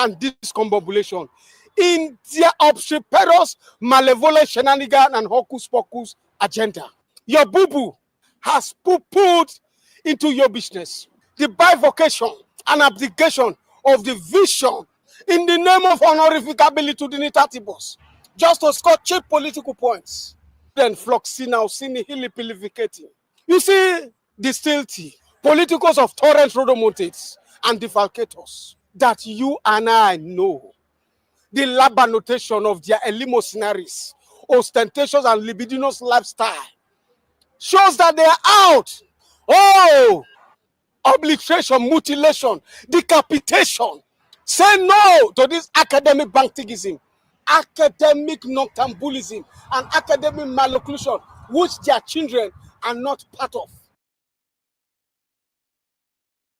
and discombobulation in their obstreperous, malevolent shenanigan and hocus pocus agenda. Your boo-boo has poo-pooed into your business. The bifurcation and abdication of the vision in the name of honorificability to the Nitatibos, just to score cheap political points. Then floxina, sinihilipilificating. You see, distilled tea, politicals of torrent rodomotates and defalcators that you and I know. The lab annotation of their eleemosinaries, ostentatious and libidinous lifestyle shows that they are out. Oh, obliteration, mutilation, decapitation. Say no to this academic bantigism, academic noctambulism, and academic mallocution, which their children are not part of.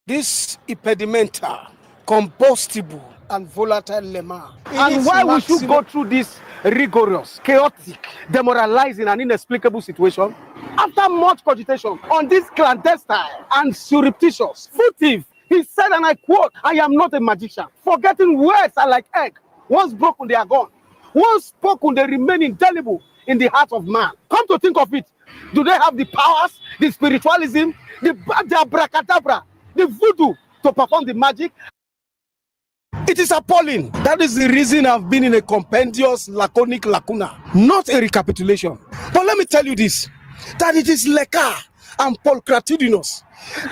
This impedimental, combustible, and volatile lemma. And why we should go through this rigorous, chaotic, demoralizing, and inexplicable situation after much cogitation on this clandestine and surreptitious, furtive. He said, and I quote, "I am not a magician. Forgetting words are like egg. Once broken, they are gone. Once spoken, they remain indelible in the heart of man." Come to think of it, do they have the powers, the spiritualism, the abracadabra, the voodoo to perform the magic? It is appalling. That is the reason I've been in a compendious, laconic lacuna, not a recapitulation. But let me tell you this, that it is leca and pulchritudinous,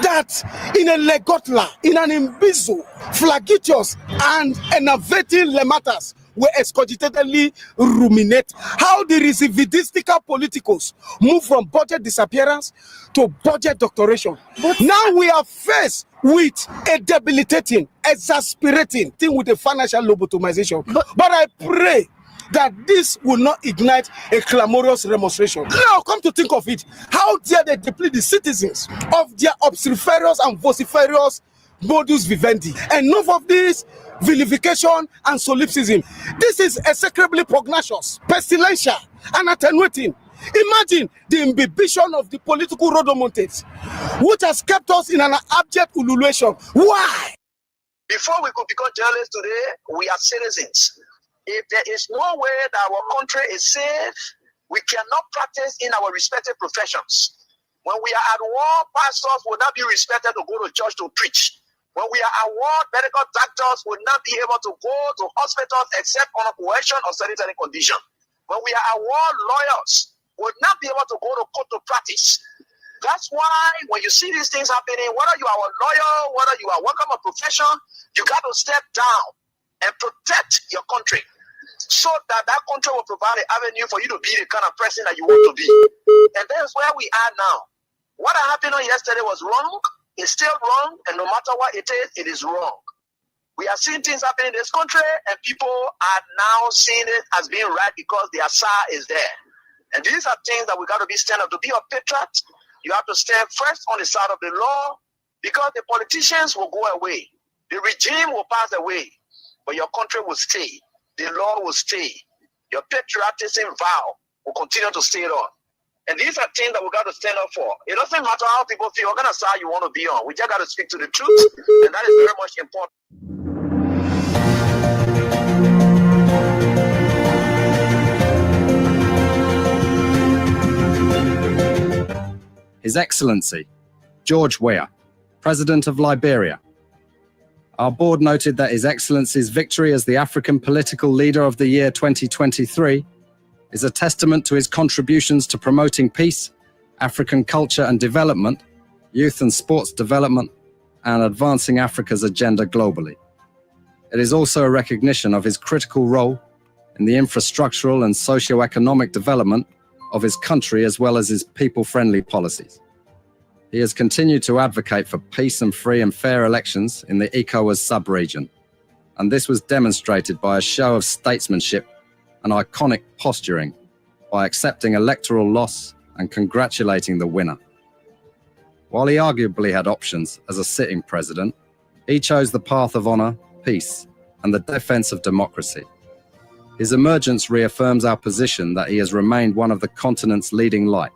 that in a legotla, in an imbizo, flagitious and enervating lematas, were excogitatedly ruminate how the recidivistical politicals move from budget disappearance to budget doctoration. But now we are faced with a debilitating, exasperating thing with a financial lobotomization. But I pray that this will not ignite a clamorous remonstration. Now, come to think of it, how dare they deplete the citizens of their obstreperous and vociferous modus vivendi? Enough of this vilification and solipsism. This is execrably pugnacious, pestilential, and attenuating. Imagine the imbibition of the political rodomontates, which has kept us in an abject ululation. Why? Before we could become journalists today, we are citizens. If there is no way that our country is safe, we cannot practice in our respective professions. When we are at war, pastors will not be respected to go to church to preach. When we are at war, medical doctors will not be able to go to hospitals except on a coercion or sanitary condition. When we are at war, lawyers will not be able to go to court to practice. That's why when you see these things happening, whether you are a lawyer, whether you are working a profession, you got to step down and protect your country so that that country will provide an avenue for you to be the kind of person that you want to be. And that's where we are now. What happened on yesterday was wrong. It's still wrong, and no matter what it is wrong. We are seeing things happening in this country, and people are now seeing it as being right because the Asa is there. And these are things that we got to be stand up. To be a patriot, you have to stand first on the side of the law, because the politicians will go away. The regime will pass away, but your country will stay. The law will stay. Your patriotism vow will continue to stay on. And these are things that we got to stand up for. It doesn't matter how people feel, what kind of side you want to be on. We just got to speak to the truth, and that is very much important. His Excellency, George Weah, President of Liberia. Our board noted that His Excellency's victory as the African Political Leader of the Year 2023 is a testament to his contributions to promoting peace, African culture and development, youth and sports development, and advancing Africa's agenda globally. It is also a recognition of his critical role in the infrastructural and socio-economic development of his country, as well as his people-friendly policies. He has continued to advocate for peace and free and fair elections in the ECOWAS sub-region, and this was demonstrated by a show of statesmanship and iconic posturing by accepting electoral loss and congratulating the winner. While he arguably had options as a sitting president, he chose the path of honor, peace, and the defense of democracy. His emergence reaffirms our position that he has remained one of the continent's leading light,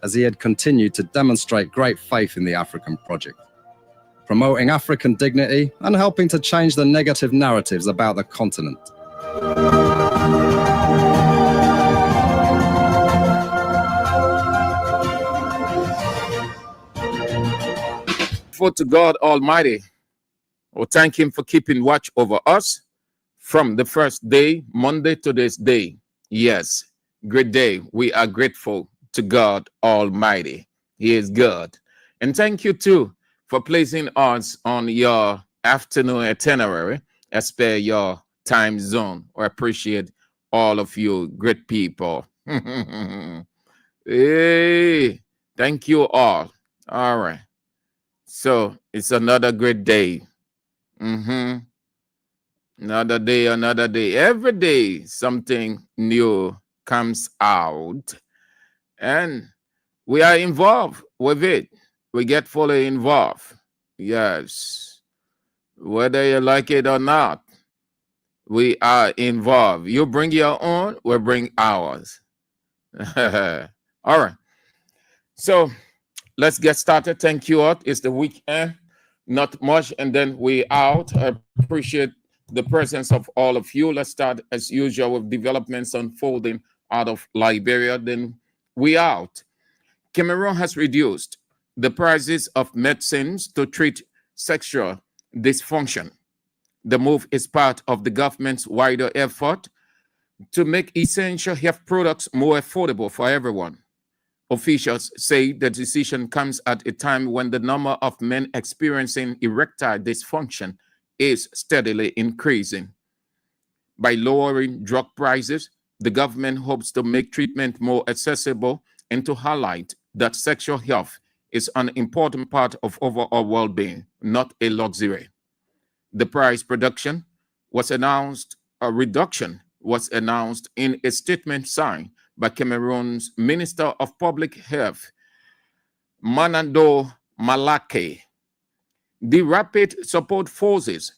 as he had continued to demonstrate great faith in the African project. promoting African dignity and helping to change the negative narratives about the continent. For to God Almighty, we thank Him for keeping watch over us from the first day, Monday, to this day. Yes, great day. We are grateful to God Almighty. He is good. And thank you too for placing us on your afternoon itinerary as per your time zone. I appreciate all of you great people. Hey, thank you all. All right. So it's another great day. Another day, another day. Every day something new comes out, and we are involved with it. We get fully involved. Yes. Whether you like it or not, we are involved. You bring your own, we bring ours. All right. So let's get started. Thank you all. It's the weekend. Not much, and then we out. I appreciate the presence of all of you. Let's start as usual with developments unfolding out of Liberia. Then we out. Cameroon has reduced the prices of medicines to treat sexual dysfunction. The move is part of the government's wider effort to make essential health products more affordable for everyone. Officials say the decision comes at a time when the number of men experiencing erectile dysfunction is steadily increasing. By lowering drug prices, the government hopes to make treatment more accessible and to highlight that sexual health is an important part of overall well-being, not a luxury. The price reduction was announced in a statement signed by Cameroon's Minister of Public Health, Manando Malake. The Rapid Support Forces,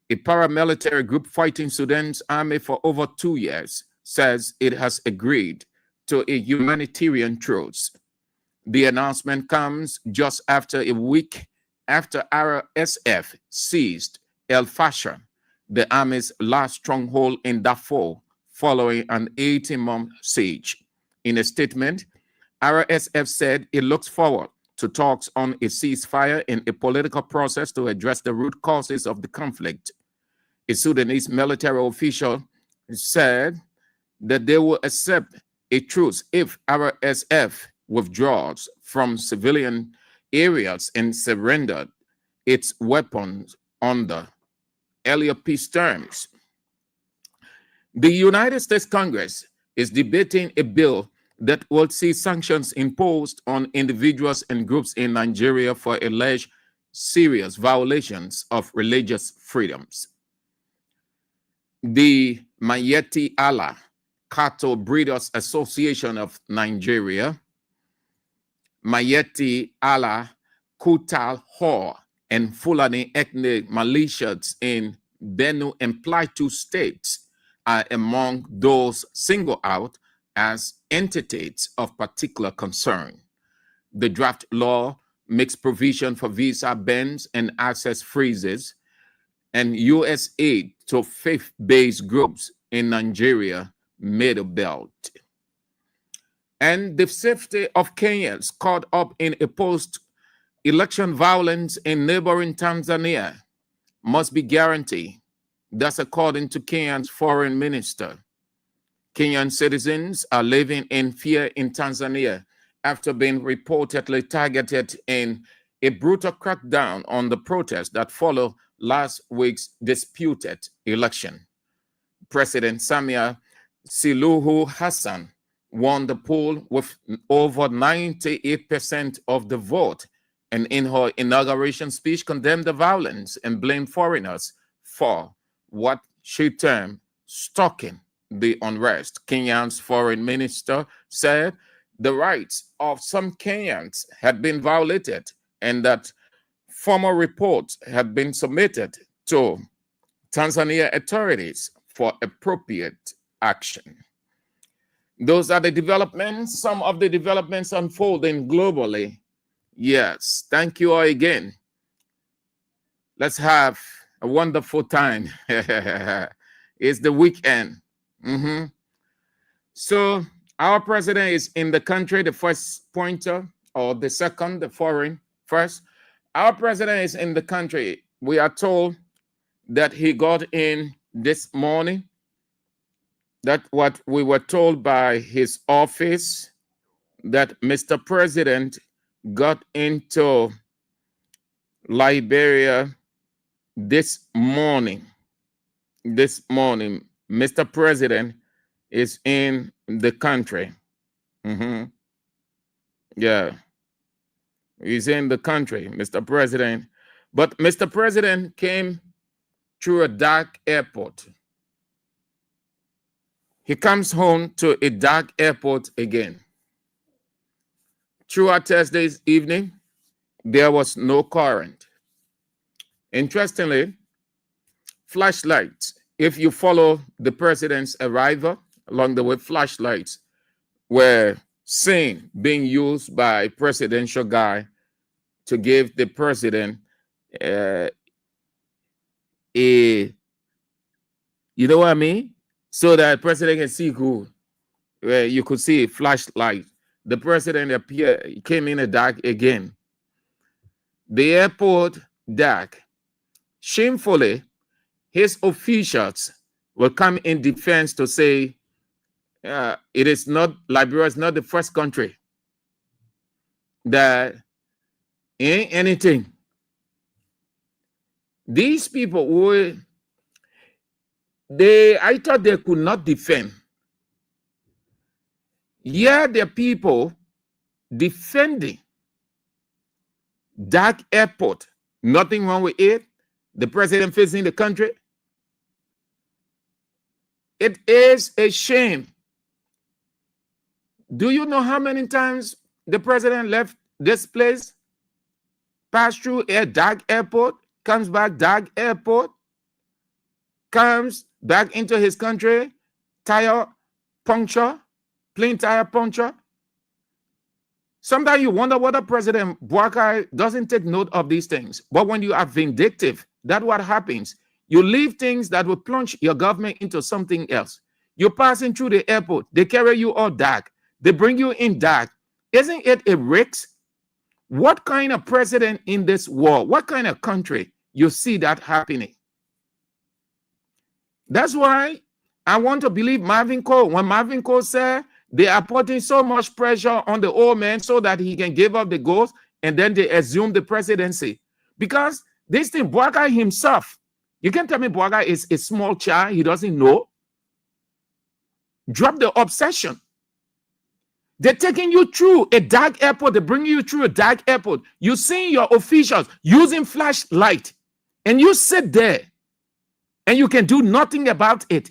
a paramilitary group fighting Sudan's army for over 2 years, says it has agreed to a humanitarian truce. The announcement comes just after a week after RSF seized El Fasher, the army's last stronghold in Darfur, following an 18-month siege. In a statement, RSF said it looks forward to talks on a ceasefire in a political process to address the root causes of the conflict. A Sudanese military official said that they will accept a truce if RSF withdraws from civilian areas and surrendered its weapons under earlier peace terms. The United States Congress is debating a bill that will see sanctions imposed on individuals and groups in Nigeria for alleged serious violations of religious freedoms. The Mayeti Allah Cattle Breeders Association of Nigeria, Mayeti Allah Kutal Hor, and Fulani ethnic militias in Benue and Plateau states are among those singled out as entities of particular concern. The draft law makes provision for visa bans and access freezes and U.S. aid to faith-based groups in Nigeria Middle Belt. And the safety of Kenyans caught up in a post-election violence in neighboring Tanzania must be guaranteed. That's according to Kenya's foreign minister. Kenyan citizens are living in fear in Tanzania after being reportedly targeted in a brutal crackdown on the protests that followed last week's disputed election. President Samia Suluhu Hassan won the poll with over 98% of the vote, and in her inauguration speech condemned the violence and blamed foreigners for what she termed stoking the unrest. Kenya's foreign minister said the rights of some Kenyans had been violated and that formal reports had been submitted to Tanzania authorities for appropriate action. Those are the developments, some of the developments unfolding globally. Yes, thank you all again Let's have a wonderful time. It's the weekend. So our president is in the country, the first pointer, or the second, the foreign first. Our president is in the country. We are told that he got in this morning. That's what we were told by his office, that Mr. President got into Liberia this morning. This morning, Mr. President is in the country. Yeah, he's in the country, Mr. President. But Mr. President came through a dark airport. He comes home to a dark airport again. Throughout Thursday's evening, there was no current. Interestingly, flashlights, if you follow the president's arrival along the way, flashlights were seen being used by presidential guy to give the president you know what I mean? So that president can see who. You could see a flashlight. The president appeared, came in the dark again. The airport dark. Shamefully, his officials will come in defense to say it is not, Liberia is not the first country that ain't anything. These people were, I thought they could not defend. Yeah, the people defending dark airport. Nothing wrong with it. The president facing the country. It is a shame. Do you know how many times the president left this place, passed through a dark airport, comes back dark airport, comes back into his country, tire puncture, plane tire puncture? Sometimes you wonder whether President Buakai doesn't take note of these things. But when you are vindictive, that's what happens. You leave things that will plunge your government into something else. You're passing through the airport. They carry you all dark. They bring you in dark. Isn't it a risk? What kind of president in this world, what kind of country you see that happening? That's why I want to believe Marvin Cole. When Marvin Cole said they are putting so much pressure on the old man so that he can give up the ghost and then they assume the presidency. Because this thing, Buakai himself, you can tell me Buakai is a small child, he doesn't know. Drop the obsession. They're taking you through a dark airport. They're bringing you through a dark airport. You're seeing your officials using flashlight, and you sit there, and you can do nothing about it.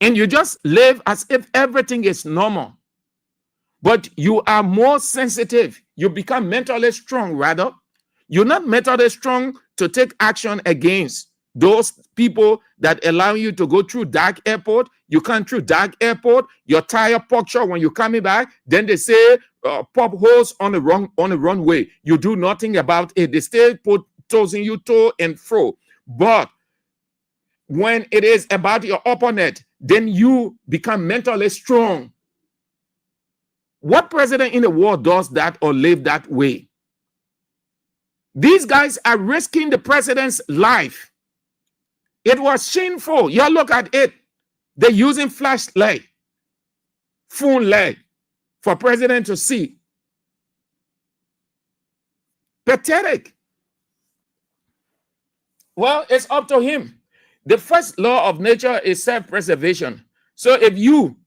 And you just live as if everything is normal. But you are more sensitive. You become mentally strong, rather. You're not mentally strong to take action against those people that allow you to go through dark airport. You come through dark airport, your tire puncture when you're coming back. Then they say pop holes on the runway. You do nothing about it. They still put toes in you to and fro. But when it is about your opponent, then you become mentally strong. What president in the world does that or live that way? These guys are risking the president's life. It was shameful. You look at it. They're using flashlight, phone light for president to see. Pathetic. Well, it's up to him. The first law of nature is self-preservation. So if you,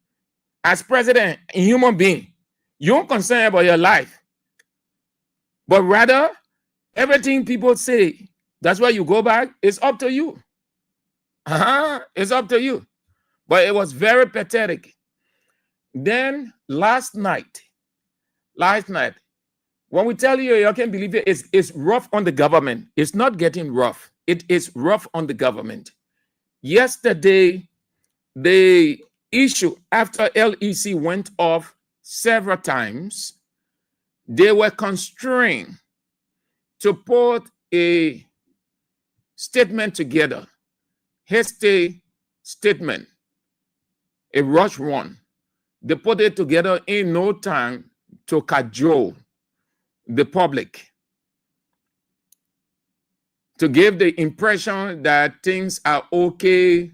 as president, a human being, you don't concern about your life, but rather everything people say, that's why you go back, it's up to you. It's up to you. But it was very pathetic. Then last night, when we tell you, you can't believe it, it's rough on the government. It's not getting rough. It is rough on the government. Yesterday, the issue after LEC went off several times, they were constrained to put a statement together, hasty statement, a rush one. They put it together in no time to cajole the public, to give the impression that things are okay.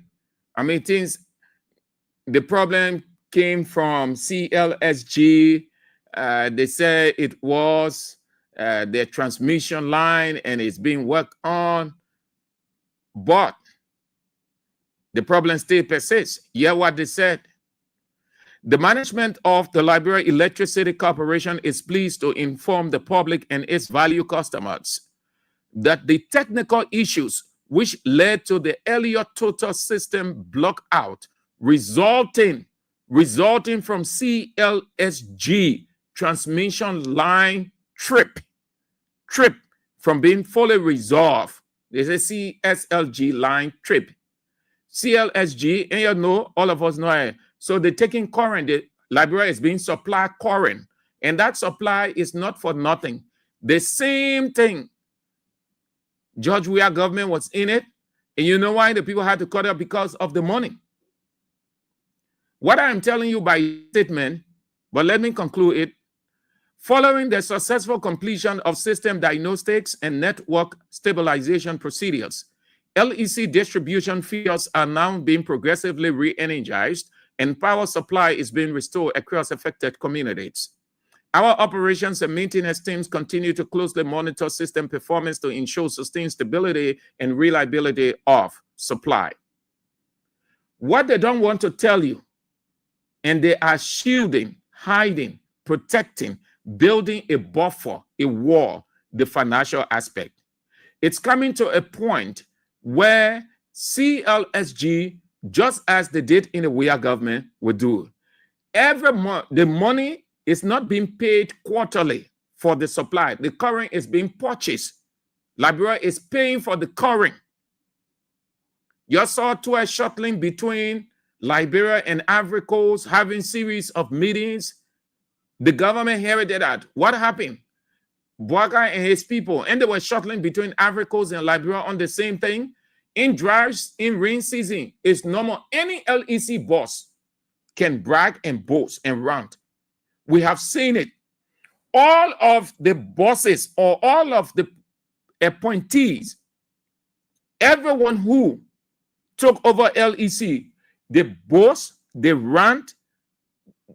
I mean, the problem came from CLSG. They say it was their transmission line and it's being worked on. But the problem still persists. Hear what they said. The management of the Liberia Electricity Corporation is pleased to inform the public and its value customers that the technical issues which led to the earlier total system blackout resulting from CLSG transmission line trip from being fully resolved. There's a CSLG line trip. CLSG, and you know, all of us know it. So they're taking current. The Liberia is being supplied current, and that supply is not for nothing. The same thing. George Weah government was in it, and you know why the people had to cut it? Because of the money. What I'm telling you by statement, but let me conclude it. Following the successful completion of system diagnostics and network stabilization procedures, LEC distribution figures are now being progressively re-energized and power supply is being restored across affected communities. Our operations and maintenance teams continue to closely monitor system performance to ensure sustained stability and reliability of supply. What they don't want to tell you, and they are shielding, hiding, protecting, building a buffer, a wall, the financial aspect. It's coming to a point where CLSG, just as they did in the Weah government, will do. Every month, the money is not being paid quarterly for the supply. The current is being purchased. Liberia is paying for the current. You saw tour shuttling between Liberia and Ivory Coast, having series of meetings. The government inherited that. What happened? Boakai and his people, and they were shuttling between Ivory Coast and Liberia on the same thing. In drives, in rain season, it's normal. Any LEC boss can brag and boast and rant. We have seen it. All of the bosses or all of the appointees, everyone who took over LEC, they boast, they rant,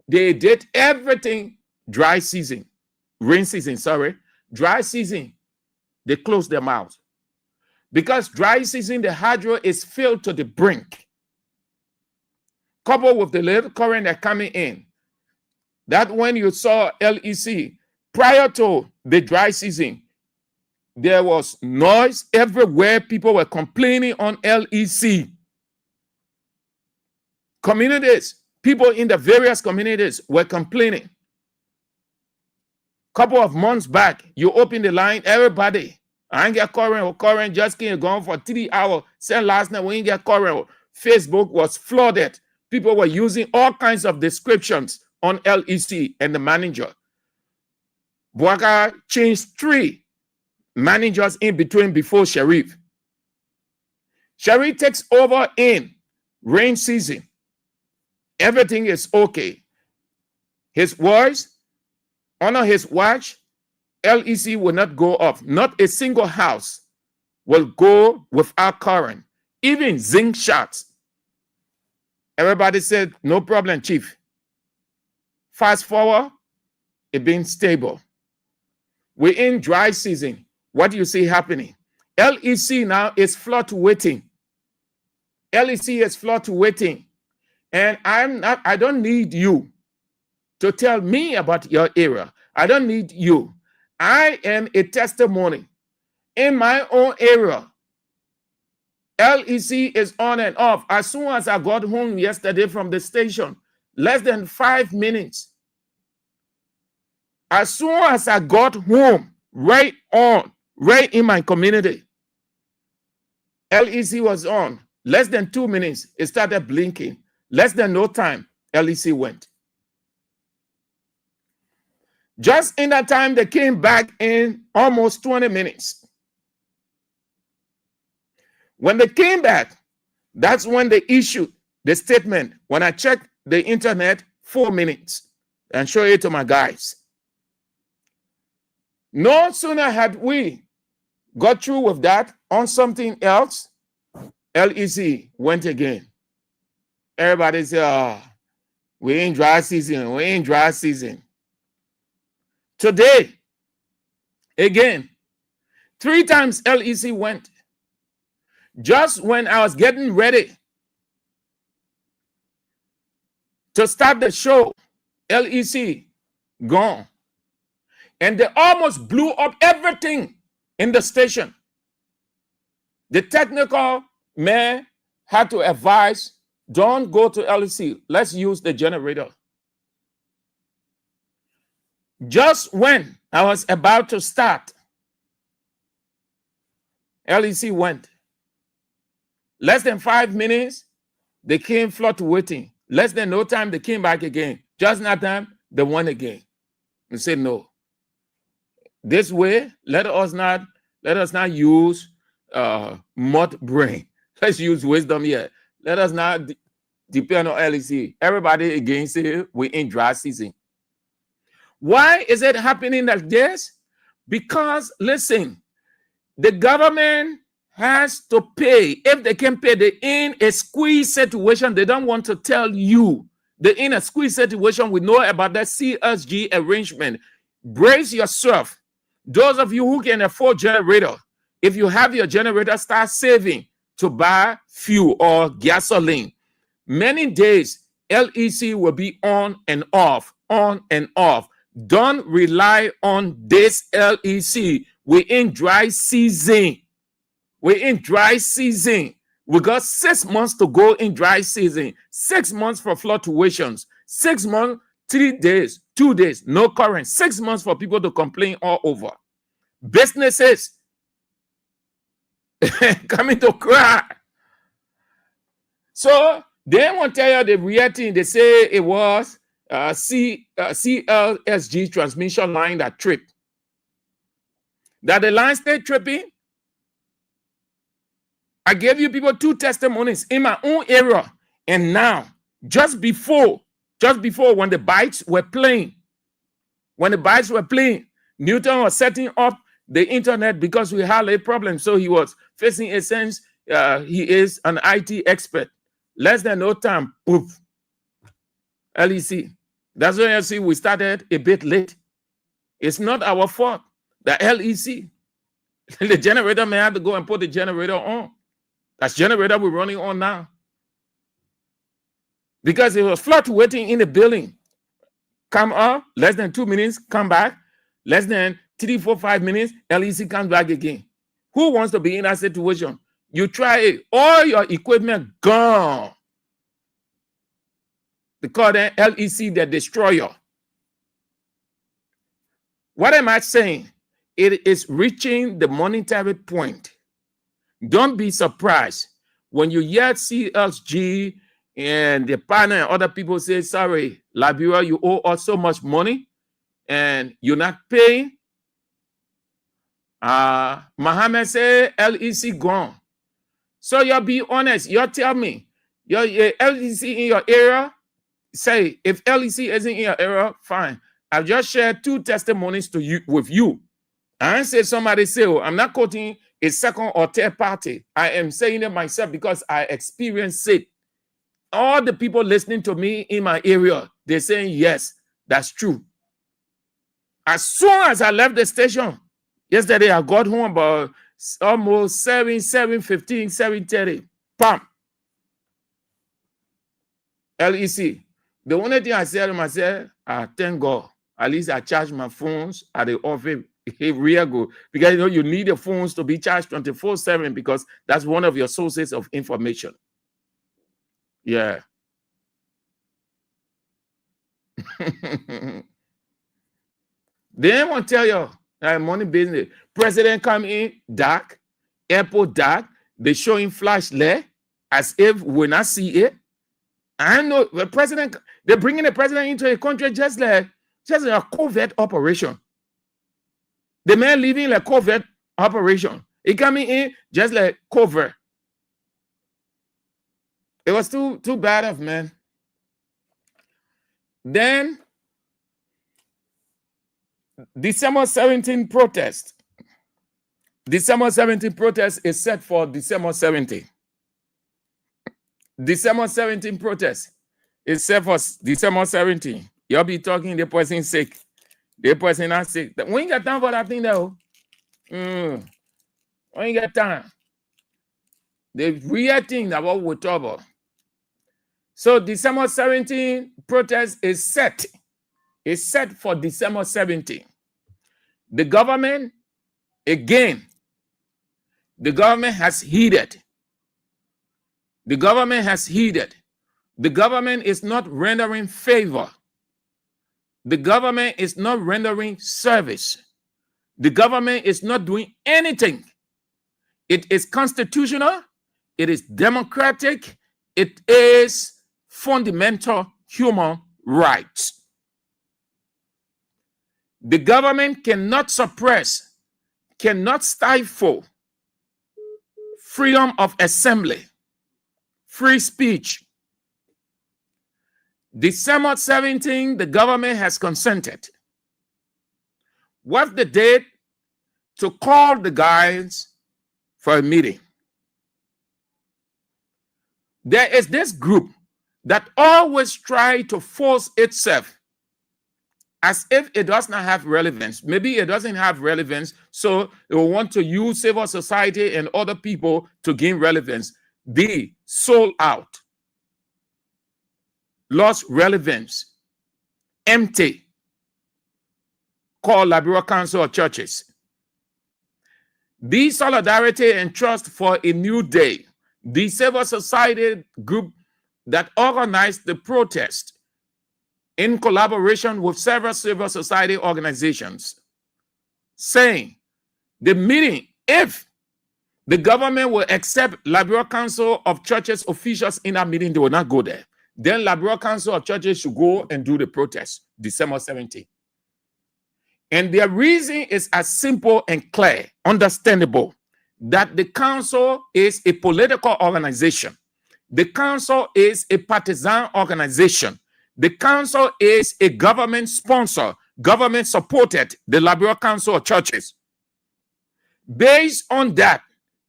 they did everything dry season, rain season, sorry. Dry season, they close their mouths. Because dry season, the hydro is filled to the brink. Coupled with the little current that coming in, that when you saw LEC, prior to the dry season, there was noise everywhere. People were complaining on LEC. Communities, people in the various communities were complaining. Couple of months back, you open the line, everybody, I ain't get current, just can't go on for 3 hours. Said last night, we ain't get current. Facebook was flooded. People were using all kinds of descriptions on LEC and the manager. Boakai changed 3 managers in between before Sheriff. Sheriff takes over in rain season. Everything is okay. His voice, under his watch, LEC will not go off. Not a single house will go without current. Even zinc shots. Everybody said, no problem, Chief. Fast forward, it being stable. We're in dry season. What do you see happening? LEC now is fluctuating. LEC is fluctuating. And I don't need you to tell me about your area. I don't need you. I am a testimony. In my own area, LEC is on and off. As soon as I got home yesterday from the station, less than 5 minutes. As soon as I got home, right in my community, LEC was on. Less than 2 minutes, it started blinking. Less than no time, LEC went. Just in that time, they came back in almost 20 minutes. When they came back, that's when they issued the statement. When I checked the internet, 4 minutes, and show it to my guys. No sooner had we got through with that on something else, LEC went again. Everybody said, oh, we in dry season, we in dry season. Today, again, 3 times LEC went. Just when I was getting ready to start the show, LEC gone. And they almost blew up everything in the station. The technical man had to advise, don't go to LEC, let's use the generator. Just when I was about to start, LEC went. Less than 5 minutes, they came fluctuating. Less than no time, they came back again. Just that time, they went again. And said no. This way, let us not use mud brain. Let's use wisdom here. Let us not depend on LEC. Everybody again say we're in dry season. Why is it happening like this? Because listen, the government has to pay. If they can pay, they're in a squeeze situation. They don't want to tell you. They're in a squeeze situation. We know about that CSG arrangement. Brace yourself. Those of you who can afford generator, if you have your generator, start saving to buy fuel or gasoline. Many days, LEC will be on and off, on and off. Don't rely on this LEC. We're in dry season. We're in dry season. We got 6 months to go in dry season. 6 months for fluctuations. 6 months, 3 days, 2 days, no current. 6 months for people to complain all over. Businesses coming to cry. So they won't tell you the reality. They say it was CLSG transmission line that tripped. That the line stayed tripping. I gave you people 2 testimonies in my own area. And now, just before when the bikes were playing, Newton was setting up the internet because we had a problem. So he was facing a sense, he is an IT expert. Less than no time, poof, LEC. That's why you see we started a bit late. It's not our fault. The LEC, the generator may have to go and put the generator on. That's generator we're running on now. Because it was fluctuating in the building. Come up, less than 2 minutes, come back. Less than 3, 4, 5 minutes, LEC comes back again. Who wants to be in that situation? You try it, all your equipment gone. They call them LEC the destroyer. What am I saying? It is reaching the monetary point. Don't be surprised when you hear CSG and the partner and other people say, sorry, Liberia, you owe us so much money and you're not paying. Mohammed say LEC gone. So you be honest. You tell me, your LEC in your area, say if LEC isn't in your area, fine. I've just shared 2 testimonies to you with you. I ain't say somebody say, oh, I'm not quoting a second or third party. I am saying it myself because I experienced it. All the people listening to me in my area, they're saying, yes, that's true. As soon as I left the station, yesterday I got home about almost 7:15, 7:30. Pam. LEC. The only thing I said to myself, thank God. At least I charge my phones at the office real good. Because you know you need the phones to be charged 24/7 because that's one of your sources of information. Yeah. They won't tell you money business. President come in dark, airport dark. They showing flashlight as if we not see it. I know the president. They're bringing the president into a country just like a covert operation. The man leaving like covert operation. He coming in just like covert. It was too bad of, man. Then December 17 protest. December 17 protest is set for December 17. December 17 protest is set for December 17. You'll be talking the person sick. The person not sick. We ain't got time for that thing though. We ain't got time. The real thing that what we're talking about. So December 17 protest is set. It's set for December 17. The government, again, the government has heeded. The government has heeded. The government is not rendering favor. The government is not rendering service. The government is not doing anything. It is constitutional. It is democratic. It is fundamental human rights. The government cannot suppress, cannot stifle freedom of assembly, free speech. December 17, the government has consented. What's the date? To call the guys for a meeting. There is this group that always try to force itself as if it does not have relevance. Maybe it doesn't have relevance, so they will want to use civil society and other people to gain relevance. They sold out, lost relevance, empty, called Liberal Council of Churches. The Solidarity and Trust for a New Day, the civil society group that organized the protest in collaboration with several civil society organizations, saying the meeting, if the government will accept Liberal Council of Churches officials in that meeting, they will not go there. Then Liberal Council of Churches should go and do the protest, December 17th. And their reason is as simple and clear, understandable, that the council is a political organization. The council is a partisan organization. The council is a government sponsor, government supported, the Liberal Council of Churches. Based on that,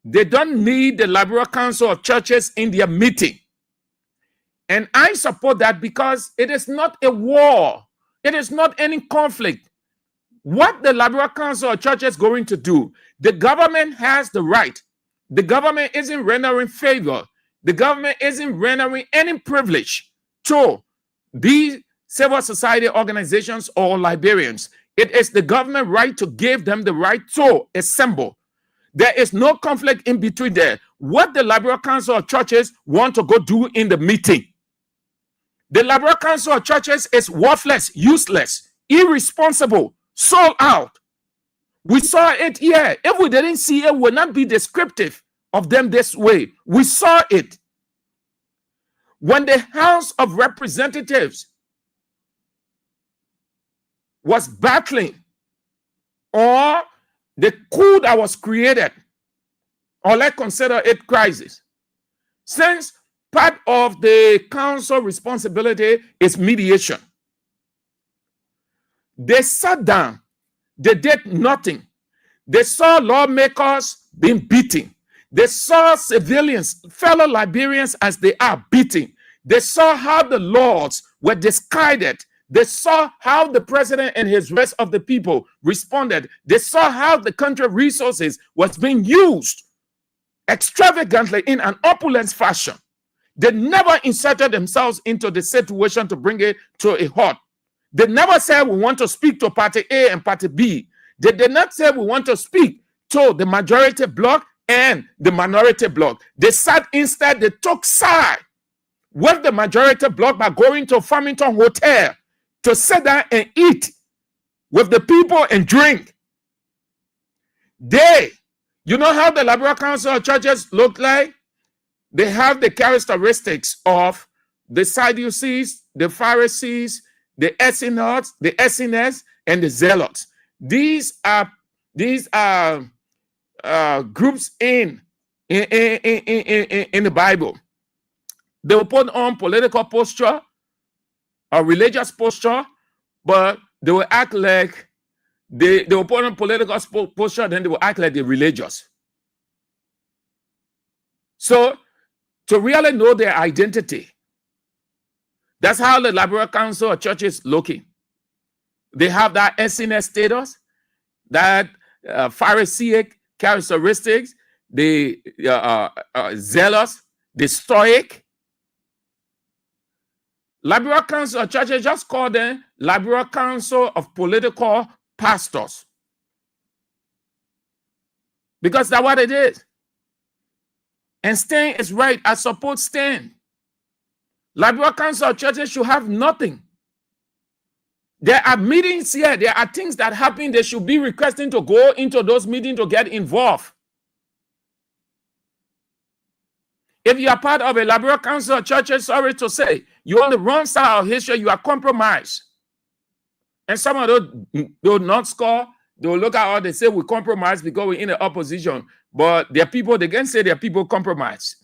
they don't need the Liberal Council of Churches in their meeting. And I support that because it is not a war. It is not any conflict. What the Liberal Council of Churches is going to do, the government has the right. The government isn't rendering favor. The government isn't rendering any privilege to these civil society organizations or Liberians. It is the government right to give them the right to assemble. There is no conflict in between there. What the Liberal Council of Churches want to go do in the meeting. The Liberal Council of Churches is worthless, useless, irresponsible, sold out. We saw it here. If we didn't see it, we would not be descriptive of them this way. We saw it. When the House of Representatives was battling, or the coup that was created, or let's consider it crisis, since part of the council responsibility is mediation, they sat down, they did nothing. They saw lawmakers being beaten. They saw civilians, fellow Liberians as they are beaten. They saw how the laws were discarded. They saw how the president and his rest of the people responded. They saw how the country resources was being used extravagantly in an opulent fashion. They never inserted themselves into the situation to bring it to a halt. They never said we want to speak to party A and party B. They did not say we want to speak to the majority bloc and the minority bloc. They sat instead, they took side with the majority bloc by going to Farmington Hotel to sit down and eat with the people and drink. You know how the Liberal Council of Churches look like? They have the characteristics of the Sadducees, the Pharisees, the Essenes, the Essenes, and the Zealots. These are groups in the Bible. They will put on political posture or religious posture, but they will act like they will put on political posture, then they will act like they're religious. So to really know their identity, that's how the Liberal Council of Churches looking. They have that SNS status, that Pharisaic characteristics, the zealous, the stoic. Liberal Council of Churches just call them Liberal Council of Political Pastors, because that's what it is. And Stan is right. I support Stan. Liberal Council of Churches should have nothing. There are meetings here. There are things that happen. They should be requesting to go into those meetings to get involved. If you are part of a Liberal Council of Churches, sorry to say, you're on the wrong side of history. You are compromised. And some of those will not score. They will look at all they say we compromise because we're in the opposition. But there are people, they can say there are people compromise.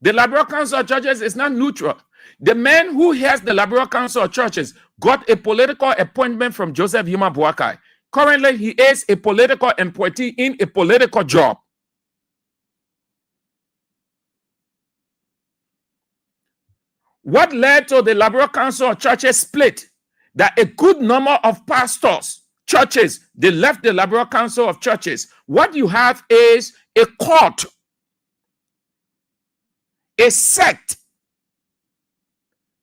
The Liberal Council of Churches is not neutral. The man who heads the Liberal Council of Churches got a political appointment from Joseph Yuma Boakai. Currently, he is a political appointee in a political job. What led to the Liberal Council of Churches split? That a good number of pastors, churches, they left the Liberal Council of Churches. What you have is a cult, a sect.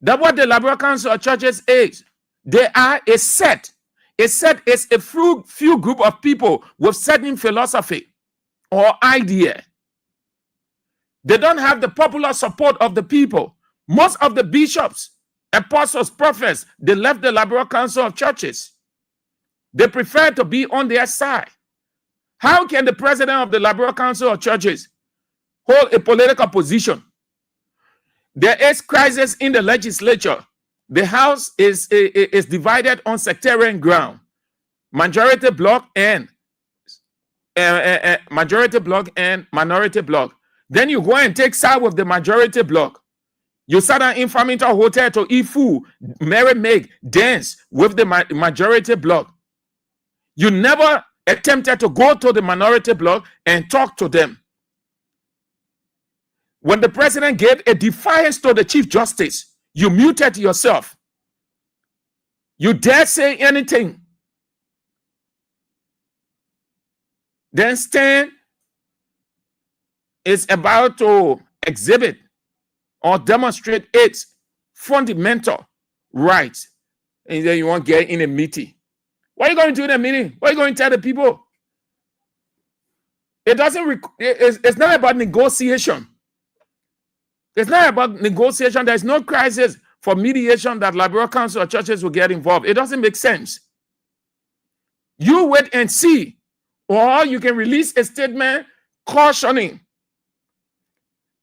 That's what the Liberal Council of Churches is. They are a sect. A sect is a few group of people with certain philosophy or idea. They don't have the popular support of the people. Most of the bishops, apostles, prophets, they left the Liberal Council of Churches. They prefer to be on their side. How can the president of the Liberal Council of Churches hold a political position? There is crisis in the legislature. The House is divided on sectarian ground. Majority bloc and minority bloc. Then you go and take side with the majority bloc. You sat down in Farmington Hotel to eat food, merry make, dance with the majority bloc. You never attempted to go to the minority bloc and talk to them. When the president gave a defiance to the Chief Justice, you muted yourself. You dare say anything. Then Stan is about to exhibit or demonstrate its fundamental rights. And then you won't get in a meeting. What are you going to do in a meeting? What are you going to tell the people? It doesn't. It's not about negotiation. It's not about negotiation. There's no crisis for mediation that Liberal Council of Churches will get involved. It doesn't make sense. You wait and see, or you can release a statement cautioning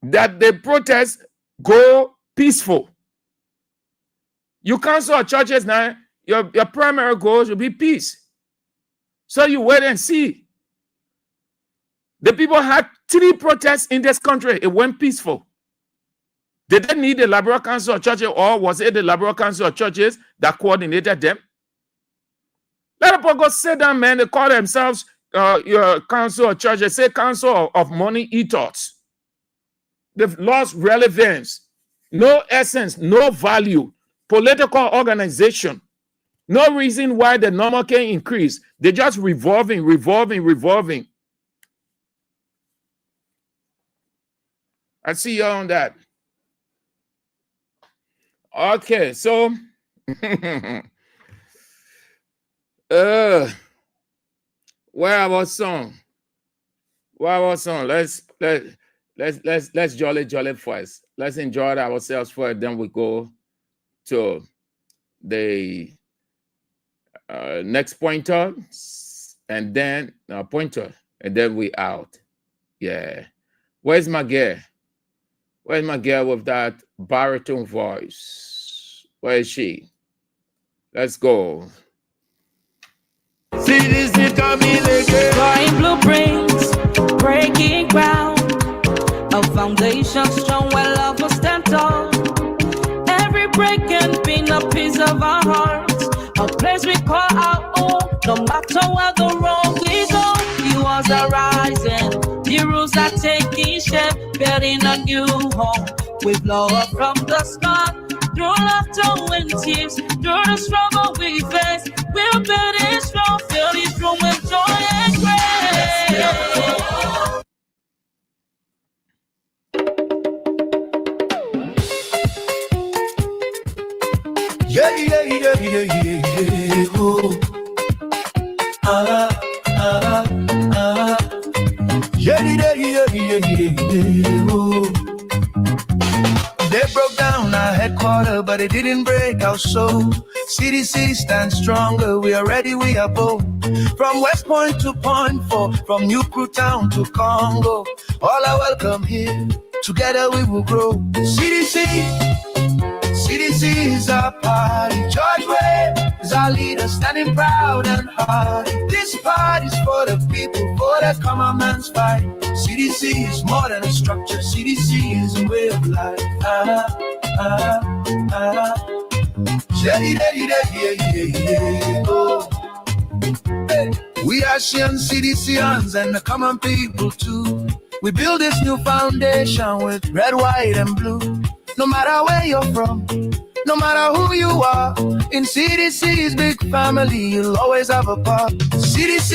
that the protests go peaceful. You Council of Churches now, your primary goal should be peace. So you wait and see. The people had 3 protests in this country. It went peaceful. Did they need the Liberal Council of Churches, or was it the Liberal Council of Churches that coordinated them? Let people go sit down, man. They call themselves your Council of Churches. Say Council of Money Eaters. They've lost relevance, no essence, no value. Political organization. No reason why the number can increase. They're just revolving. I see you on that. Okay, so where our song? Let's jolly first. Let's enjoy ourselves first. Then we go to the next pointer, and then pointer, and then we out. Yeah. Where's my girl? Where's my girl with that baritone voice? Where is she? Let's go. See this is coming again. Drawing blueprints, breaking ground. A nation strong where love will stand tall. Every break can be a piece of our hearts, a place we call our own. No matter where the road we go, the walls are rising, the rules are taking shape, building a new home with love from the start. Through laughter and tears, through the struggle we face, we'll build it strong, fill this room with joy and grace. Yeah, yeah, yeah, yeah, yeah, oh. Yeah, yeah, yeah, yeah, yeah, oh. They broke down our headquarters, but it didn't break our soul. CDC stands stronger, we are ready, we are bold. From West Point to Point 4, from New Crew Town to Congo, all are welcome here, together we will grow. CDC is our party. George Way is our leader, standing proud and hard. This party's for the people, for the common man's fight. CDC is more than a structure. CDC is a way of life. Yeah, oh. Hey. We are Shian CDCians and the common people too. We build this new foundation with red, white, and blue. No matter where you're from, no matter who you are, in CDC's big family, you'll always have a part. CDC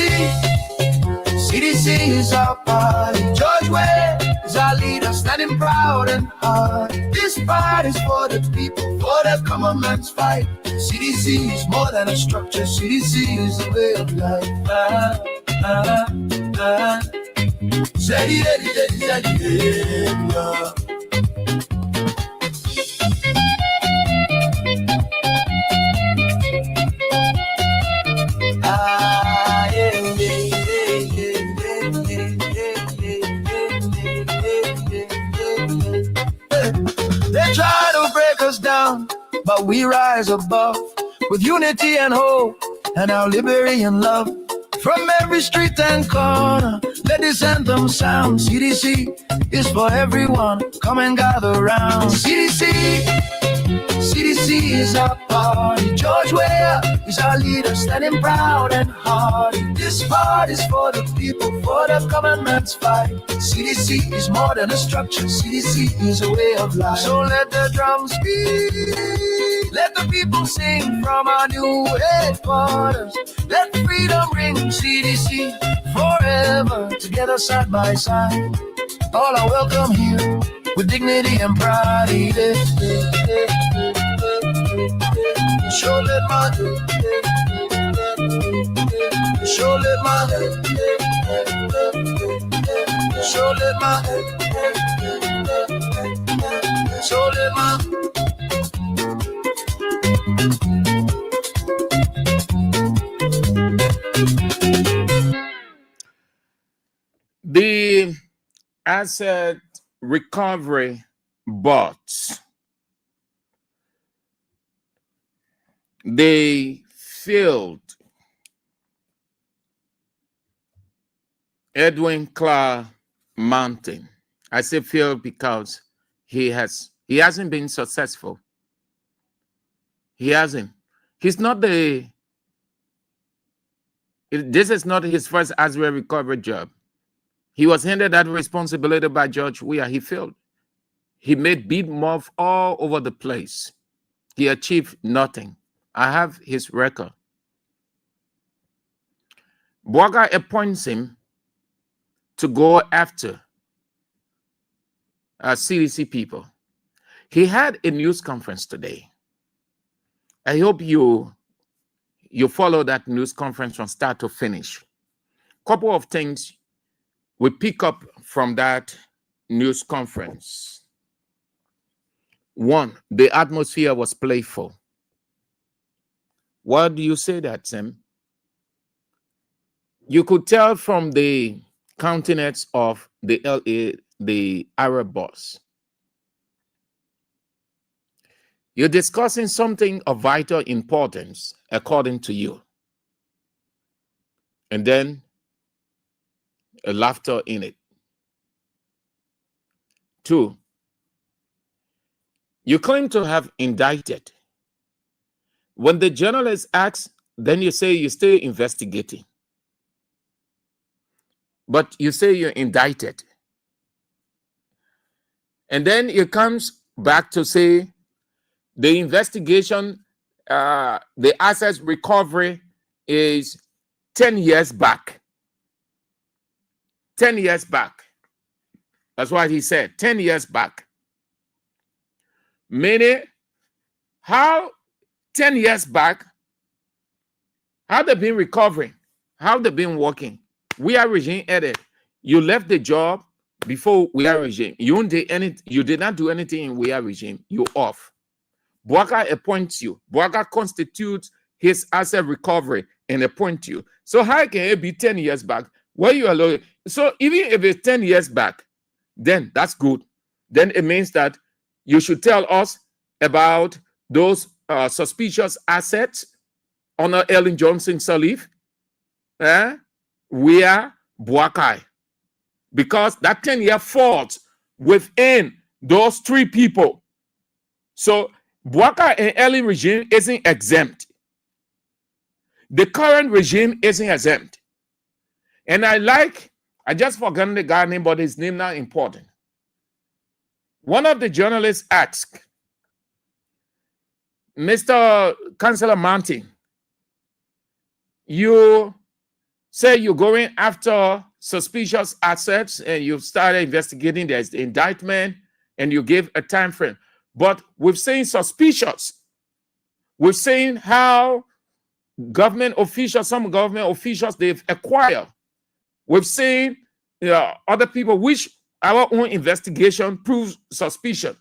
is our party. George Way is our leader, standing proud and hard. This party's for the people, for the common man's fight. CDC is more than a structure. CDC is a way of life. They try to break us down, but we rise above with unity and hope and our liberty and love. From every street and corner, let this anthem sound. CDC is for everyone, come and gather round. CDC is our party. George Weah is our leader, standing proud and hard. This party's for the people, for the common man's fight. CDC is more than a structure. CDC is a way of life. So let the drums beat, let the people sing from our new headquarters. Let freedom ring. CDC forever, together side by side. All are welcome here with dignity and pride. Show let my, show let my, show let my, show let my. The asset recovery bots, they failed Edwin Clark Mountain. I say failed because he hasn't been successful. He hasn't. He's not this is not his first asset recovery job. He was handed that responsibility by George Weah. He failed. He made bid move all over the place. He achieved nothing. I have his record. Bwaga appoints him to go after CDC people. He had a news conference today. I hope you follow that news conference from start to finish. Couple of things we pick up from that news conference. One, the atmosphere was playful. Why do you say that, Sam? You could tell from the countenance of the Arab boss. You're discussing something of vital importance, according to you. And then a laughter in it. Two, You claim to have indicted. When the journalist asks, then you say you're still investigating. But you say you're indicted. And then it comes back to say the investigation, the assets recovery is 10 years back. 10 years back. That's what he said, 10 years back. Meaning, how 10 years back, how they been recovering? How they been working? We are regime headed. You left the job before we are regime. You did not do anything in we are regime. You off. Bouaka appoints you. Bouaka constitutes his asset recovery and appoint you. So how can it be 10 years back? Where you are? So even if it's 10 years back, then that's good. Then it means that you should tell us about those suspicious assets on Ellen Johnson Sirleaf, where Bouaka, because that 10-year falls within those three people. So Bouaka and Ellen regime isn't exempt. The current regime isn't exempt. And I just forgot the guy name, but his name not important. One of the journalists asked, Mr. Councillor Mountain, you say you're going after suspicious assets and you've started investigating, there's the indictment, and you give a time frame. But we've seen suspicious. We've seen how some government officials, they've acquired. We've seen other people which our own investigation proves suspicion.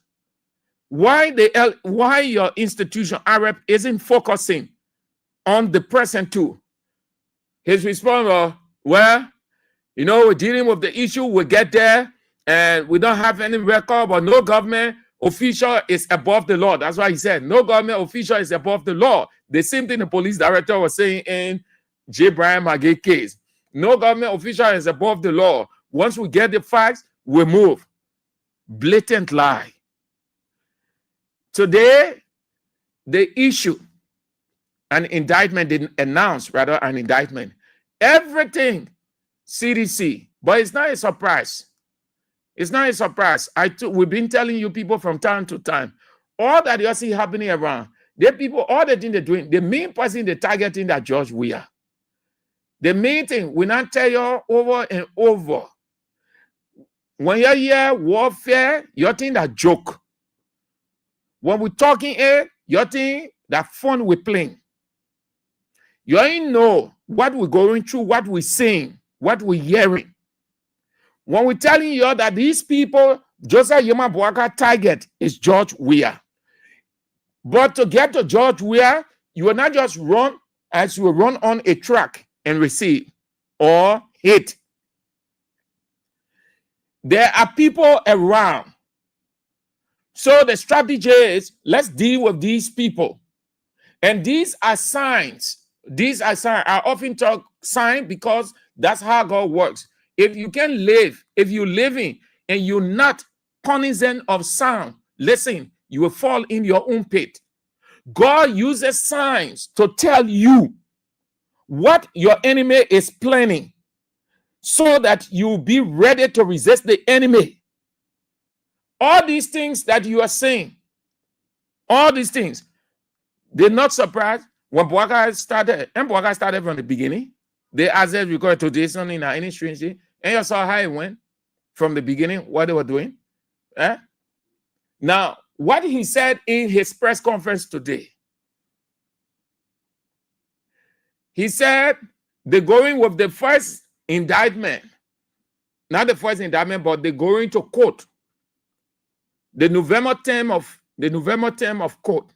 Why your institution, AREP, isn't focusing on the present too? His response, well, we're dealing with the issue, we'll get there, and we don't have any record, but no government official is above the law. That's why he said, no government official is above the law. The same thing the police director was saying in J. Brian Magee case. No government official is above the law. Once we get the facts, we move. Blatant lie. Today, the issue, an indictment, didn't announce, rather, an indictment. Everything CDC, but it's not a surprise. It's not a surprise. We've been telling you people from time to time, all that you see happening around, the people, all the things they're doing, the main person they're targeting that George Weah. The main thing, we not tell you over and over. When you hear warfare, you think that joke. When we're talking here, you think that fun we're playing. You ain't know what we're going through, what we're seeing, what we're hearing. When we're telling you that these people, Joseph Yoma Bouaka target is George Weah. But to get to George Weah, you will not just run as you run on a track and receive or hit. There are people around. So the strategy is, let's deal with these people. And these are signs. These are signs. I often talk sign because that's how God works. If you can live, if you're living and you're not cognizant of sound, listen, you will fall in your own pit. God uses signs to tell you what your enemy is planning so that you'll be ready to resist the enemy. All these things that you are saying, all these things, they're not surprised when Bouaka started. And Bouaka started from the beginning. They asked us record to this in any strange thing. And you saw how it went from the beginning, what they were doing. Now, what he said in his press conference today, he said they're going with the first indictment. Not the first indictment, but they're going to court. The November term of court.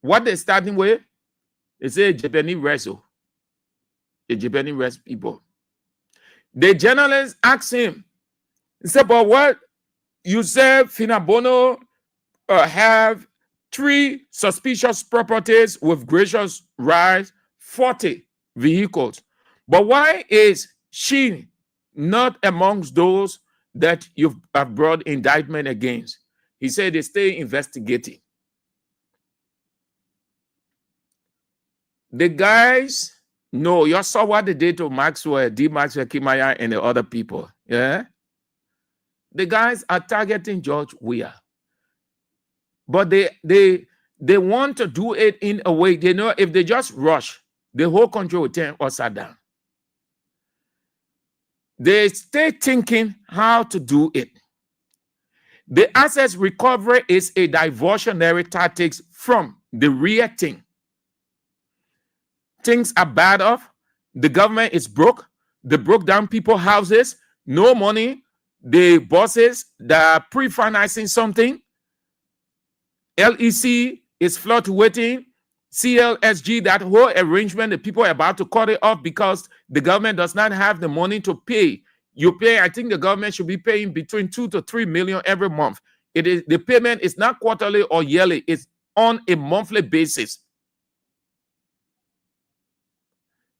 What they're starting with, they say Japanese wrestle. The Japanese wrestle people. The journalist asked him, he said, but what you said Finabono have 3 suspicious properties with gracious rights, 40 vehicles. But why is she not amongst those that you have brought indictment against? He said they stay investigating. The guys, no, you saw what they did to Maxwell, D. Maxwell, Kimaya, and the other people. Yeah. The guys are targeting George Weah. But they want to do it in a way, they know if they just rush, the whole country will turn upside down. They stay thinking how to do it. The assets recovery is a diversionary tactics from the real thing. Things are bad off. The government is broke. They broke down people's houses. No money. The bosses that are pre-financing something. LEC is fluctuating. CLSG, that whole arrangement, the people are about to cut it off because the government does not have the money to pay. You pay, I think the government should be paying between 2 to 3 million every month. It is the payment is not quarterly or yearly, it's on a monthly basis.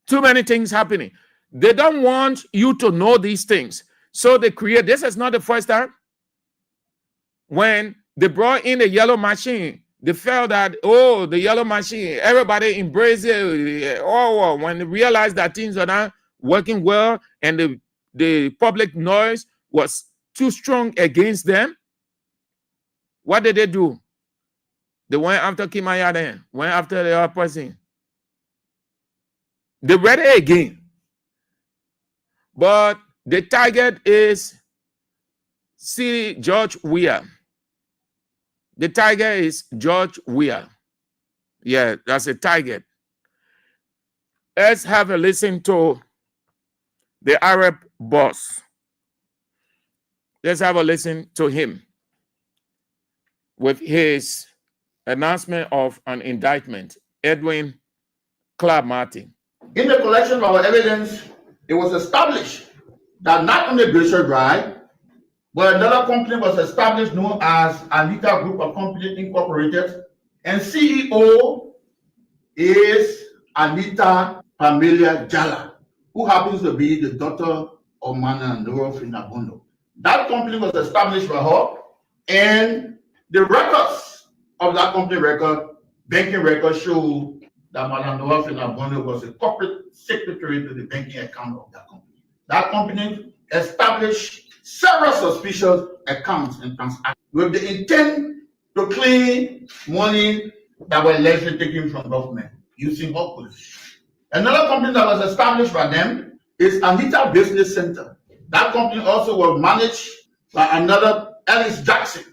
Too many things happening. They don't want you to know these things. So they create, this is not the first time. When they brought in the yellow machine, they felt that, oh, the yellow machine, everybody embraced it. Oh, when they realized that things are not working well and the public noise was too strong against them, what did they do? They went after Kimaya then, went after the other person. They read it again. But the target is George Weah. The target is George Weah. Yeah, that's a target. Let's have a listen to the Arab boss. Let's have a listen to him with his announcement of an indictment. Edwin Clark Martin. In the collection of our evidence, it was established that not only Glacier Drive, but another company was established known as Anita Group of Companies Incorporated, and CEO is Anita Pamela Jala, who happens to be the daughter of Mana Ndoro Finabondo. That company was established by her, and the records of that company banking records show that Mana Ndoro Finabondo was a corporate secretary to the banking account of that company. That company established several suspicious accounts and transactions with the intent to clean money that were allegedly taken from government using her position. Another company that was established by them is Anita Business Center. That company also was managed by another Alice Jackson,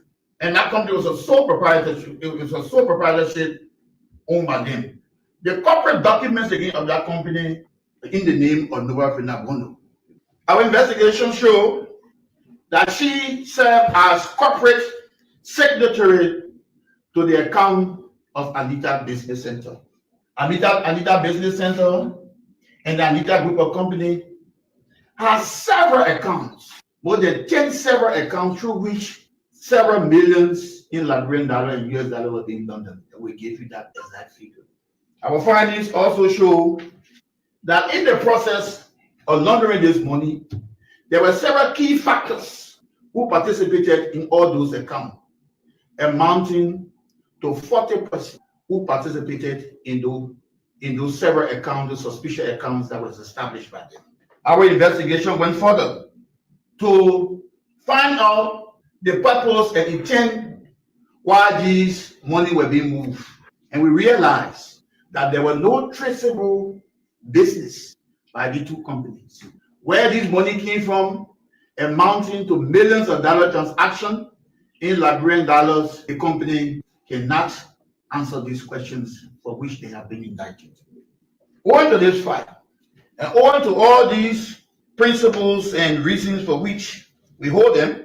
and that company was a sole proprietorship. It was a sole proprietorship owned by them. The corporate documents again of that company in the name of Nova Finabondo. Our investigation show that she served as corporate secretary to the account of Anita Business Center. Anita Business Center and the Anita Group of Company has several accounts, more than 10 several accounts through which several millions in Liberian dollar and US dollar were being done. We give you that exact figure. Our findings also show that in the process of laundering this money, there were several key factors who participated in all those accounts, amounting to 40% who participated in those several accounts, the suspicious accounts that was established by them. Our investigation went further to find out the purpose and intent why these money were being moved. And we realized that there were no traceable business by the two companies. Where this money came from, amounting to millions of dollar transaction in Liberian dollars, the company cannot answer these questions for which they have been indicted. Owing to this fact, and owing to all these principles and reasons for which we hold them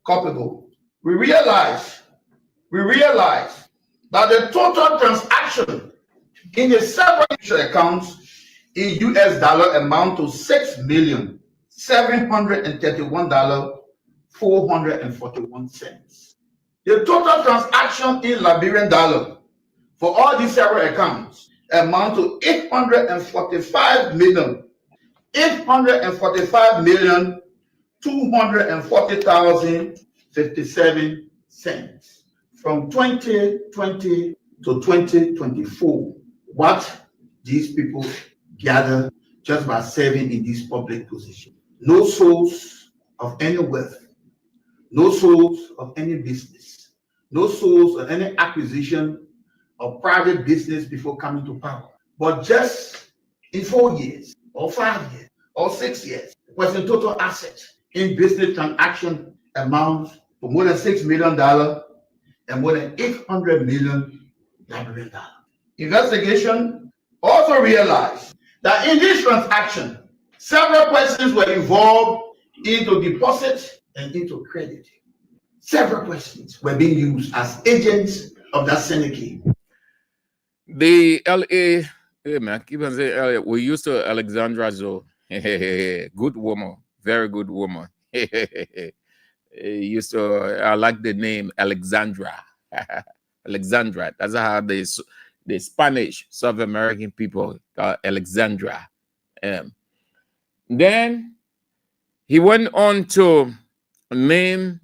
culpable, we realize that the total transaction in the several accounts in US dollar amount to $6,731,441. The total transaction in Liberian dollar for all these several accounts amount to $845,240,057 cents. From 2020 to 2024, what these people gather just by serving in this public position. No source of any wealth, no source of any business, no source of any acquisition of private business before coming to power. But just in 4 years, or 5 years, or 6 years, was in total assets in business transaction amounts for more than $6 million and more than $800 million Liberian dollars. Investigation also realized that in this transaction, several persons were involved into deposit and into credit. Several persons were being used as agents of that syndicate. The LA, hey man, keep on saying earlier, we used to Alexandra Zoe. Good woman, very good woman. Used to, I like the name Alexandra. Alexandra, that's how the Spanish South American people call Alexandra. Then he went on to name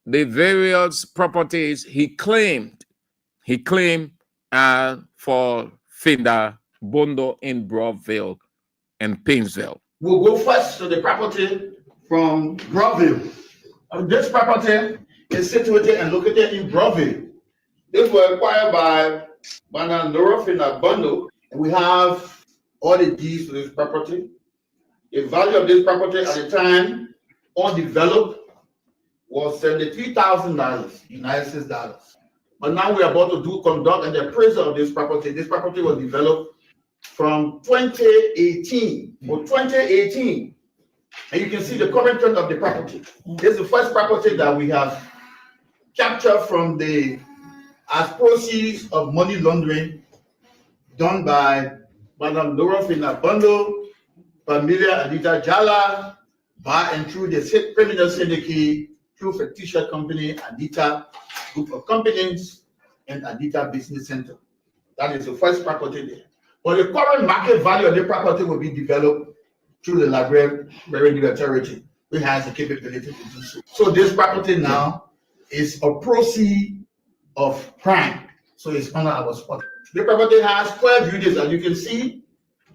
the various properties he claimed for Finda Bondo in Broadville and Painesville. We'll go first to the property from Broadville. This property is situated and located in Broadville. This was acquired by Banandoro Finda Bondo, and we have all the deeds to this property. The value of this property at the time, undeveloped, was $73,000 United States dollars. But now we are about to conduct an appraisal of this property. This property was developed from 2018 or 2018. And you can see the current trend of the property. This is the first property that we have captured from as proceeds of money laundering done by Madam Laura Finda Bondo, Familia Anita Jala, by and through the criminal syndicate, through fictitious company, Anita Group of Companies, and Anita Business Center. That is the first property there. But the current market value of the property will be developed through the Liberian Authority, which has the capability to do so. So this property now is a proceed of crime. So it's under our spot. The property has 12 units, as you can see,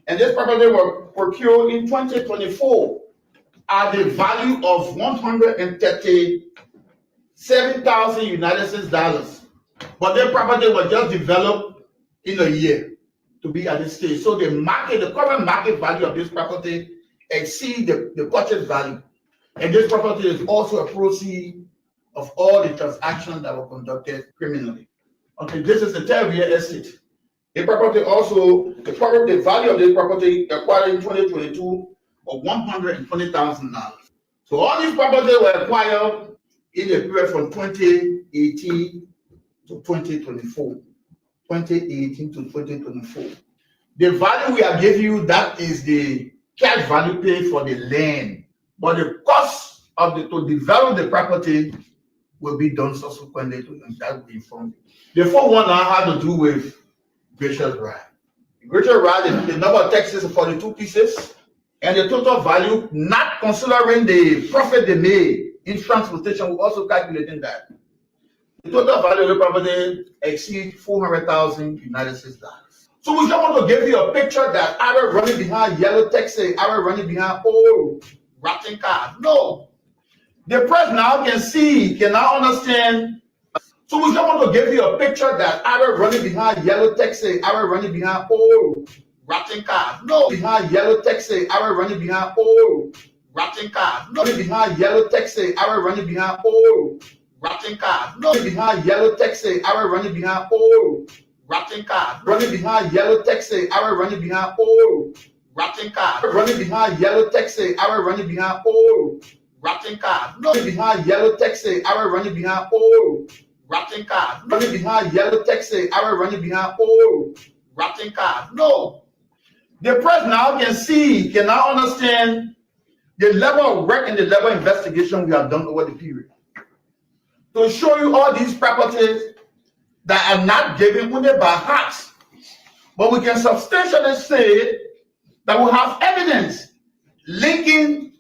and this property was procured in 2024 at the value of $137,000 United States dollars. But the property was just developed in a year to be at this stage. So the current market value of this property exceeds the purchase value. And this property is also a proceed of all the transactions that were conducted criminally. Okay, this is the third real estate. The property also, the value of this property acquired in 2022 of $120,000. So all these properties were acquired in the period from 2018 to 2024. 2018 to 2024. The value we are giving you, that is the cash value paid for the land. But the cost of to develop the property will be done subsequently to them. That will be informed. The fourth one now had to do with Gracious Ride. Gracious Ride, the number of taxes is 42 pieces, and the total value, not considering the profit they made in transportation, we're also calculating that. The total value of the property exceeds $400,000 United States dollars. So we just want to give you a picture that I was running behind yellow taxi, I was running behind old rotten cars. No. The press now can now understand. So we just want to give you a picture that I was running behind yellow taxi, I was running behind old rotten cars. No. Behind yellow taxi, I was running behind old rotten cars. No. Behind yellow taxi, I was running behind old rotten cars. No. Behind yellow taxi, I was running behind old rotten cars. Running behind yellow taxi, I was running behind old rotten cars. Running behind yellow taxi, I was running behind old rotten cars. No. Behind yellow taxi, I was running behind old rotten cars. Running behind yellow taxi, I was running behind old rotten cars. No. The press now can now understand the level of work and the level of investigation we have done over the period. To show you all these properties that are not given only by heart, but we can substantially say that we have evidence linking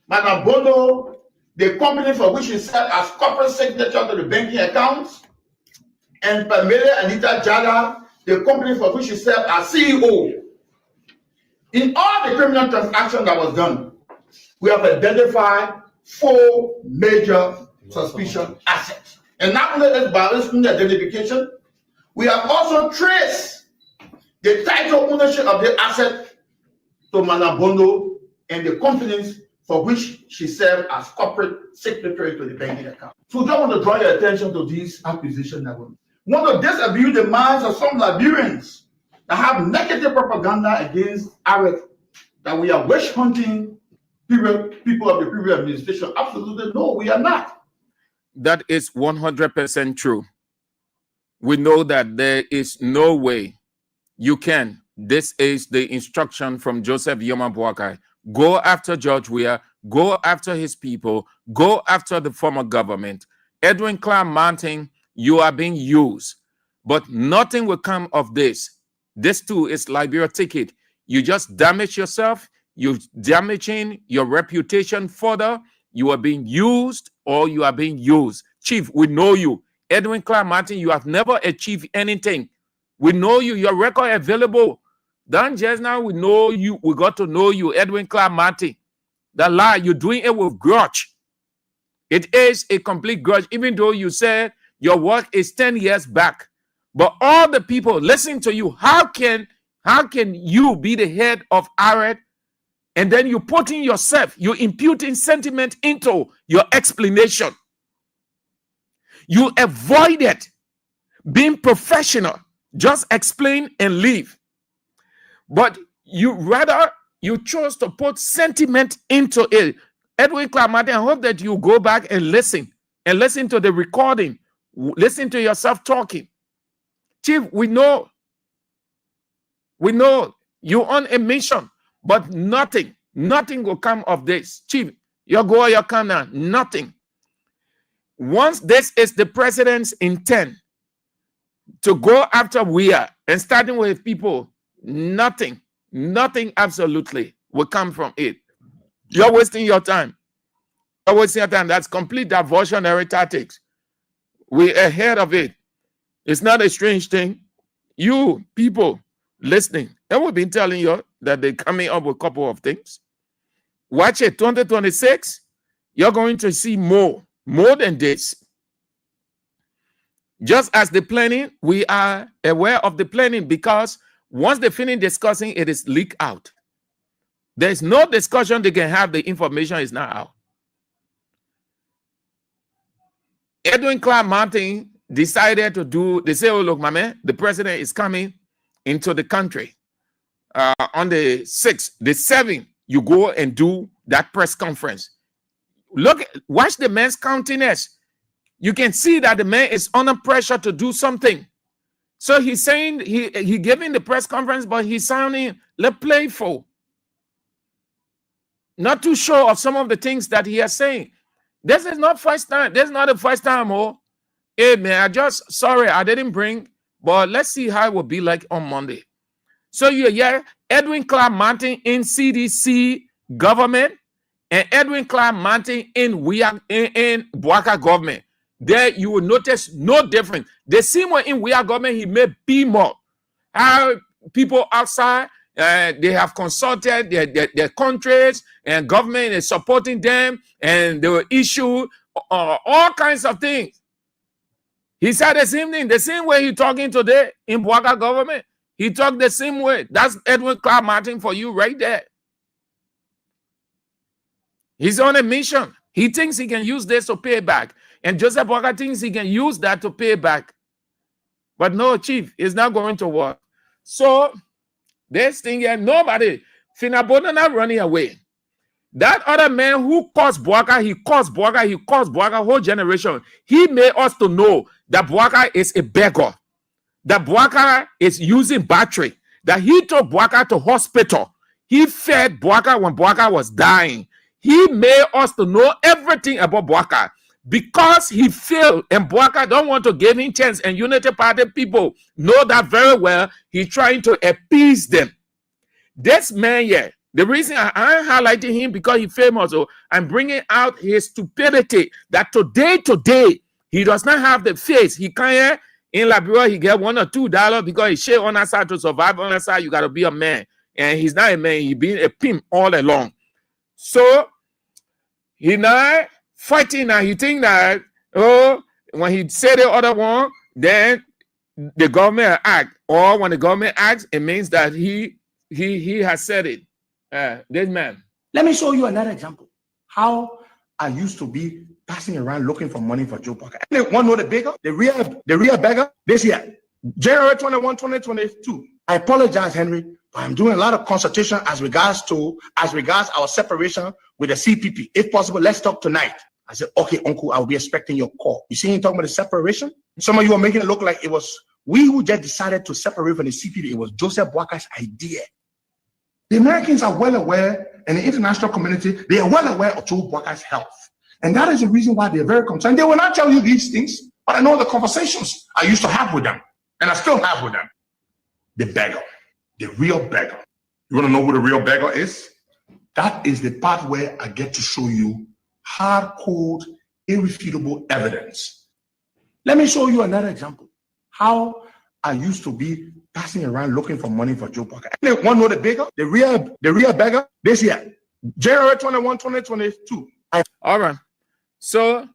Madam Bono, the company for which he served as corporate signature to the banking accounts, and Pamela Anita Jada, the company for which he served as CEO. In all the criminal transactions that was done, we have identified 4 major suspicion assets. And not only this by identification, we have also traced the title ownership of the asset to Manabondo and the companies for which she served as corporate secretary to the banking account. So I want to draw your attention to these acquisitions that were. Want to disabuse the minds of some Liberians that have negative propaganda against Arab, that we are witch hunting people of the previous administration. Absolutely no, we are not. That is 100% true. We know that there is no way you can. This is the instruction from Joseph Yoma Boakai. Go after George Weah, go after his people, go after the former government. Edwin Clark Martin, you are being used, but nothing will come of this. This too is Liberia ticket. You just damage yourself, you're damaging your reputation further. You are being used or you are being used. Chief, we know you. Edwin Clark Martin, you have never achieved anything. We know you, your record available. Then just now we know you, we got to know you, Edwin Clark Martin. That lie, you're doing it with grudge. It is a complete grudge, even though you said your work is 10 years back. But all the people listening to you, how can you be the head of ARED and then you putting yourself, you're imputing sentiment into your explanation? You avoided being professional. Just explain and leave. But you chose to put sentiment into it. Edwin Clark Martin, I hope that you go back and listen to the recording. Listen to yourself talking. Chief, we know you're on a mission, but nothing will come of this. Chief, you go or you come now, nothing. Once this is the president's intent to go after Weah and starting with people, nothing absolutely will come from it. You're wasting your time. That's complete diversionary tactics. We're ahead of it. It's not a strange thing. You people listening, and we've been telling you that they're coming up with a couple of things. Watch it, 2026, you're going to see more than this. Just as the planning, we are aware of the planning because once they finish discussing, it is leaked out. There's no discussion they can have, the information is not out. Edwin Clark Martin decided to do, they say, oh, look, my man, the president is coming into the country on the 6th, the 7th, you go and do that press conference. Look, watch the man's countenance. You can see that the man is under pressure to do something. So he's saying, he giving the press conference, but he's sounding playful. Not too sure of some of the things that he is saying. This is not first time. This is not the first time. Oh, hey man, sorry, I didn't bring, but let's see how it will be like on Monday. So you hear Edwin Clark Martin in CDC government and Edwin Clark Martin in Boakai government. There you will notice no difference. The same way in Weah government, he may be more. How people outside, they have consulted their countries and government is supporting them and they will issue all kinds of things. He said the same thing, the same way he's talking today in Boakai government. He talked the same way. That's Edwin Clark Martin for you right there. He's on a mission. He thinks he can use this to pay back. And Joseph Boakai thinks he can use that to pay back. But no, Chief, it's not going to work. So, this thing here, nobody, Finabono not running away. That other man who caused Boakai, he caused Boakai whole generation. He made us to know that Boakai is a beggar. That Boakai is using battery. That he took Boakai to hospital. He fed Boakai when Boakai was dying. He made us to know everything about Boakai. Because he failed and Boakai don't want to give him chance, and Unity Party people know that very well. He's trying to appease them. This man here, The reason I'm highlighting him because he's famous. So I'm bringing out his stupidity that today, he does not have the face. He can't, in Liberia, he get $1 or $2 because he share on that side to survive on that side. You got to be a man. And he's not a man. He's been a pimp all along. So he now fighting and he think that, when he said the other one, then the government act. Or when the government acts, it means that he has said it. This man. Let me show you another example. How I used to be passing around looking for money for Joe Parker. And one know the beggar, the real beggar, this year, January 21, 2022. I apologize, Henry, but I'm doing a lot of consultation as regards our separation with the CPP. If possible, let's talk tonight. I said, okay, uncle, I'll be expecting your call. You see him talking about the separation? Some of you are making it look like it was we who just decided to separate from the CPP. It was Joseph Boakar's idea. The Americans are well aware, and the international community, they are well aware of Joe Boakar's health. And that is the reason why they're very concerned. They will not tell you these things, but I know the conversations I used to have with them, and I still have with them. The beggar, the real beggar. You want to know who the real beggar is? That is the part where I get to show you hard-code, irrefutable evidence. Let me show you another example. How I used to be passing around looking for money for Joe Parker. And one know the beggar, the real beggar, this year, January 21, 2022. All right. So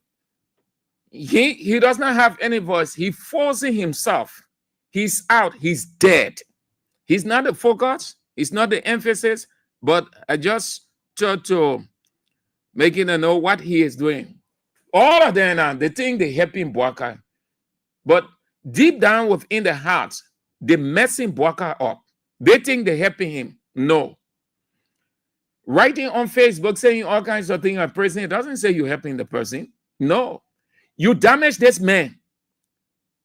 he does not have any voice. He forcing himself. He's out. He's dead. He's not the focus. He's not the emphasis. But I just try to make it know what he is doing. All of them now, they think they helping Boakar. But deep down within the heart, they're messing Boakar up. They think they're helping him. No. Writing on Facebook, saying all kinds of things at prison, it doesn't say you're helping the person. No. You damage this man.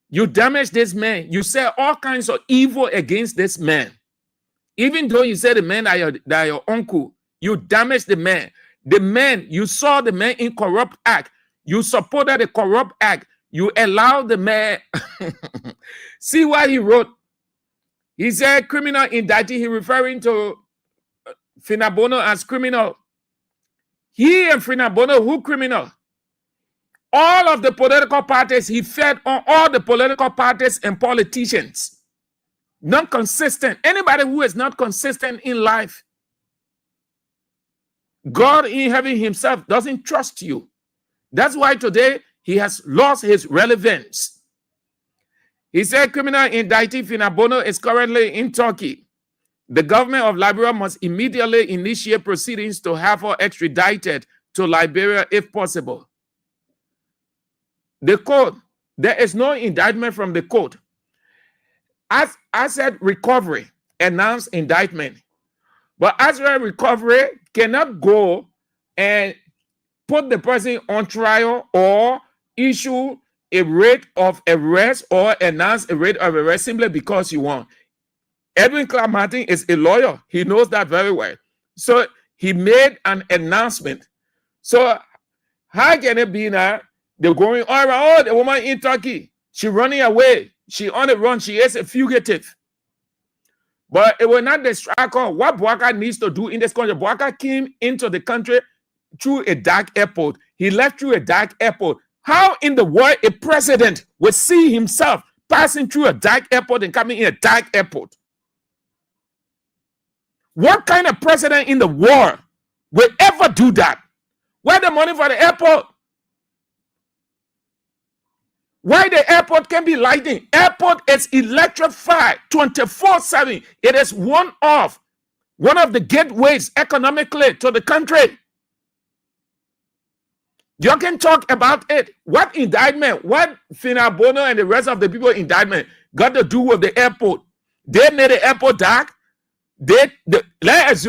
You damage this man. You say all kinds of evil against this man. Even though you say the man that your uncle, you damage the man. The man, you saw the man in corrupt act. You supported the corrupt act. You allowed the man. See what he wrote. He said criminal indicted. He referring to Finabono as criminal. He and Finabono, who criminal? All of the political parties, he fed on all the political parties and politicians. Non-consistent. Anybody who is not consistent in life, God in heaven himself doesn't trust you. That's why today he has lost his relevance. He said criminal indicted Finabono is currently in Turkey. The government of Liberia must immediately initiate proceedings to have her extradited to Liberia if possible. The court, there is no indictment from the court. As I said, recovery, announced indictment. But as a recovery cannot go and put the person on trial or issue a rate of arrest or announce a rate of arrest simply because you want. Edwin Clark Martin is a lawyer. He knows that very well. So he made an announcement. So how can it be that they're going all right? Oh, the woman in Turkey, she running away. She on the run. She is a fugitive. But it will not distract her. What Boakar needs to do in this country, Boakar came into the country through a dark airport. He left through a dark airport. How in the world a president will see himself passing through a dark airport and coming in a dark airport? What kind of president in the world will ever do that? Where the money for the airport? Why the airport can be lighting? Airport is electrified 24/7. It is one of the gateways economically to the country. You can talk about it. What indictment, what Finabono and the rest of the people indictment got to do with the airport? They made the airport dark. Let's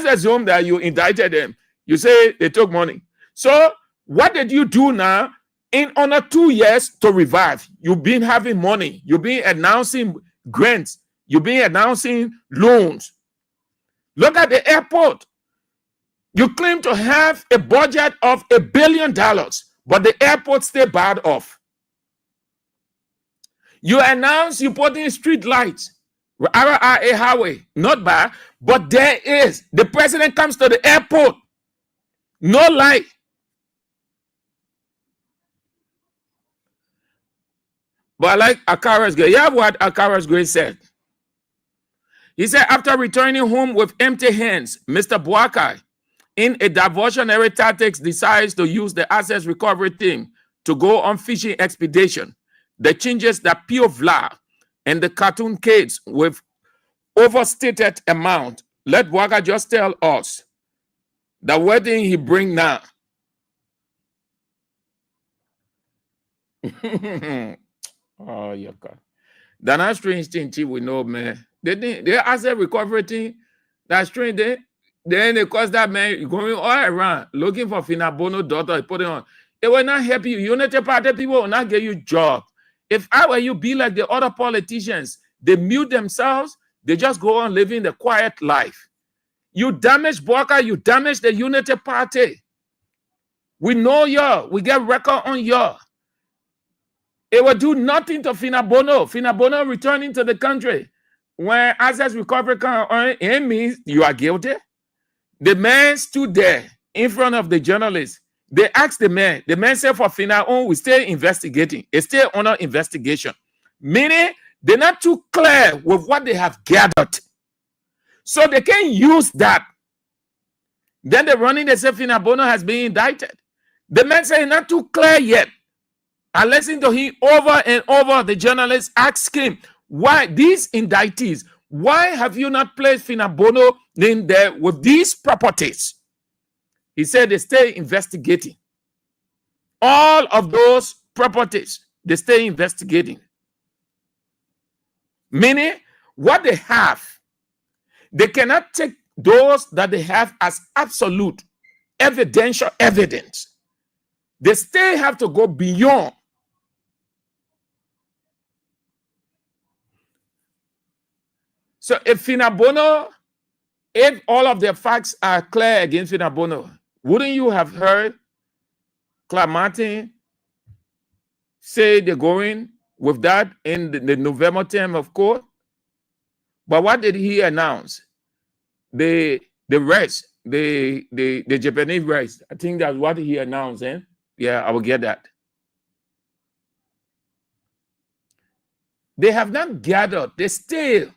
assume that you indicted them. You say they took money. So what did you do now in under 2 years to revive? You've been having money. You've been announcing grants. You've been announcing loans. Look at the airport. You claim to have a budget of $1 billion, but the airport stay bad off. You announce you put in street lights, RRA highway, not bad, but there is. The president comes to the airport. No light. But I like Akara's grade. You have what Akara's grade said. He said, after returning home with empty hands, Mr. Boakai, in a diversionary tactics, decides to use the assets recovery team to go on fishing expedition. The changes that Pio Vla and the cartoon kids with overstated amount. Let Boakai just tell us the wedding he bring now. Oh, yeah, God. That's not strange thing, we know, man. They asset recovery thing. That's strange. Then they cause that man going all around looking for Finabono daughter, put it on. It will not help you. Unity Party people will not get you job. If I were you, be like the other politicians. They mute themselves. They just go on living the quiet life. You damage Boakai, you damage the Unity Party. We know you. We get record on you. It will do nothing to Finabono. Finabono returning to the country. When assets recovery can earn, it means you are guilty. The man stood there in front of the journalists. They asked the man. The man said, for Finaon, we still investigating. It's still under investigation. Meaning, they're not too clear with what they have gathered. So they can use that. Then they're running, they say Finabono has been indicted. The man said, not too clear yet. I listened to him over and over. The journalists asked him, why these indictees, why have you not placed Finabono in there with these properties? He said they stay investigating. All of those properties, they stay investigating. Meaning, what they have, they cannot take those that they have as absolute evidential evidence. They still have to go beyond. So if Finabono, if all of the facts are clear against Finabono, wouldn't you have heard Claire Martin say they're going with that in the November term of court? But what did he announce? The rest, the Japanese rest. I think that's what he announced. Yeah, I will get that. They have not gathered. They still.